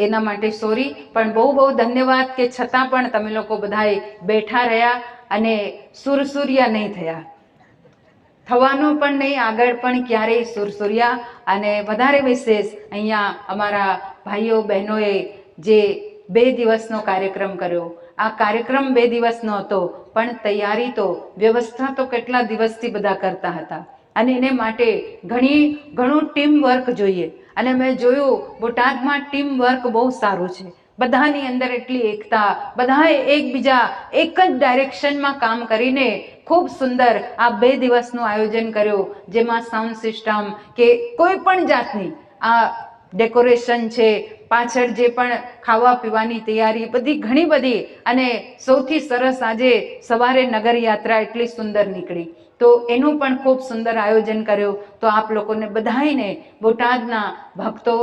એના માટે સોરી. પણ બહુ બહુ ધન્યવાદ કે છતાં પણ તમે લોકો બધાએ બેઠા રહ્યા અને સુરસુરિયા નહીં થયા. થવાનો પણ નહીં, આગળ પણ ક્યારેય સુરસુર્યા. અને વધારે વિશેષ અહીંયા અમારા ભાઈઓ બહેનોએ જે 2 દિવસનો કાર્યક્રમ કર્યો, આ કાર્યક્રમ 2 દિવસનો હતો, પણ તૈયારી તો, વ્યવસ્થા તો કેટલા દિવસથી બધા કરતા હતા. અને એને માટે ઘણું ટીમ વર્ક જોઈએ. અને મેં જોયું બોટાદમાં ટીમ વર્ક બહુ સારું છે. બધાની અંદર એટલી એકતા, બધાએ એકબીજા એક જ ડાયરેક્શનમાં કામ કરીને ખૂબ સુંદર આ 2 દિવસનું આયોજન કર્યું, જેમાં સાઉન્ડ સિસ્ટમ કે કોઈ પણ જાતની આ ડેકોરેશન છે, પાછળ જે પણ ખાવા પીવાની તૈયારી બધી ઘણી બધી. અને સૌથી સરસ આજે સવારે નગર યાત્રા એટલી સુંદર નીકળી, તો એનું પણ ખૂબ સુંદર આયોજન કર્યું. તો આપ લોકોને બધાઈને, બોટાદના ભક્તો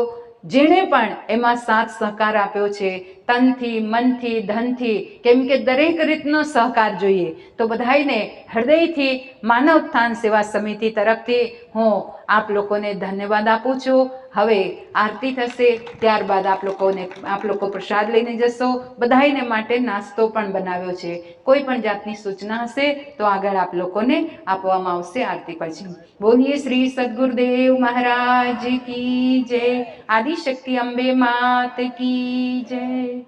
જેણે પણ એમાં સાથ સહકાર આપ્યો છે, તનથી, મનથી, ધનથી, કેમ કે દરેક રીતનો સહકાર જોઈએ, તો બધાઈને હૃદયથી માનવ ઉત્થાન સેવા સમિતિ તરફથી હું આપ લોકોને ધન્યવાદ આપું છું. હવે આરતી થશે, ત્યારબાદ આપ લોકો પ્રસાદ લઈને જશો. બધાઈને માટે નાસ્તો પણ બનાવ્યો છે. કોઈ પણ જાતની સૂચના હશે તો આગળ આપ લોકોને આપવામાં આવશે આરતી પછી. બોલીએ શ્રી સદગુરુદેવ મહારાજ કી જય, આદિશક્તિ અંબે માત કી જય.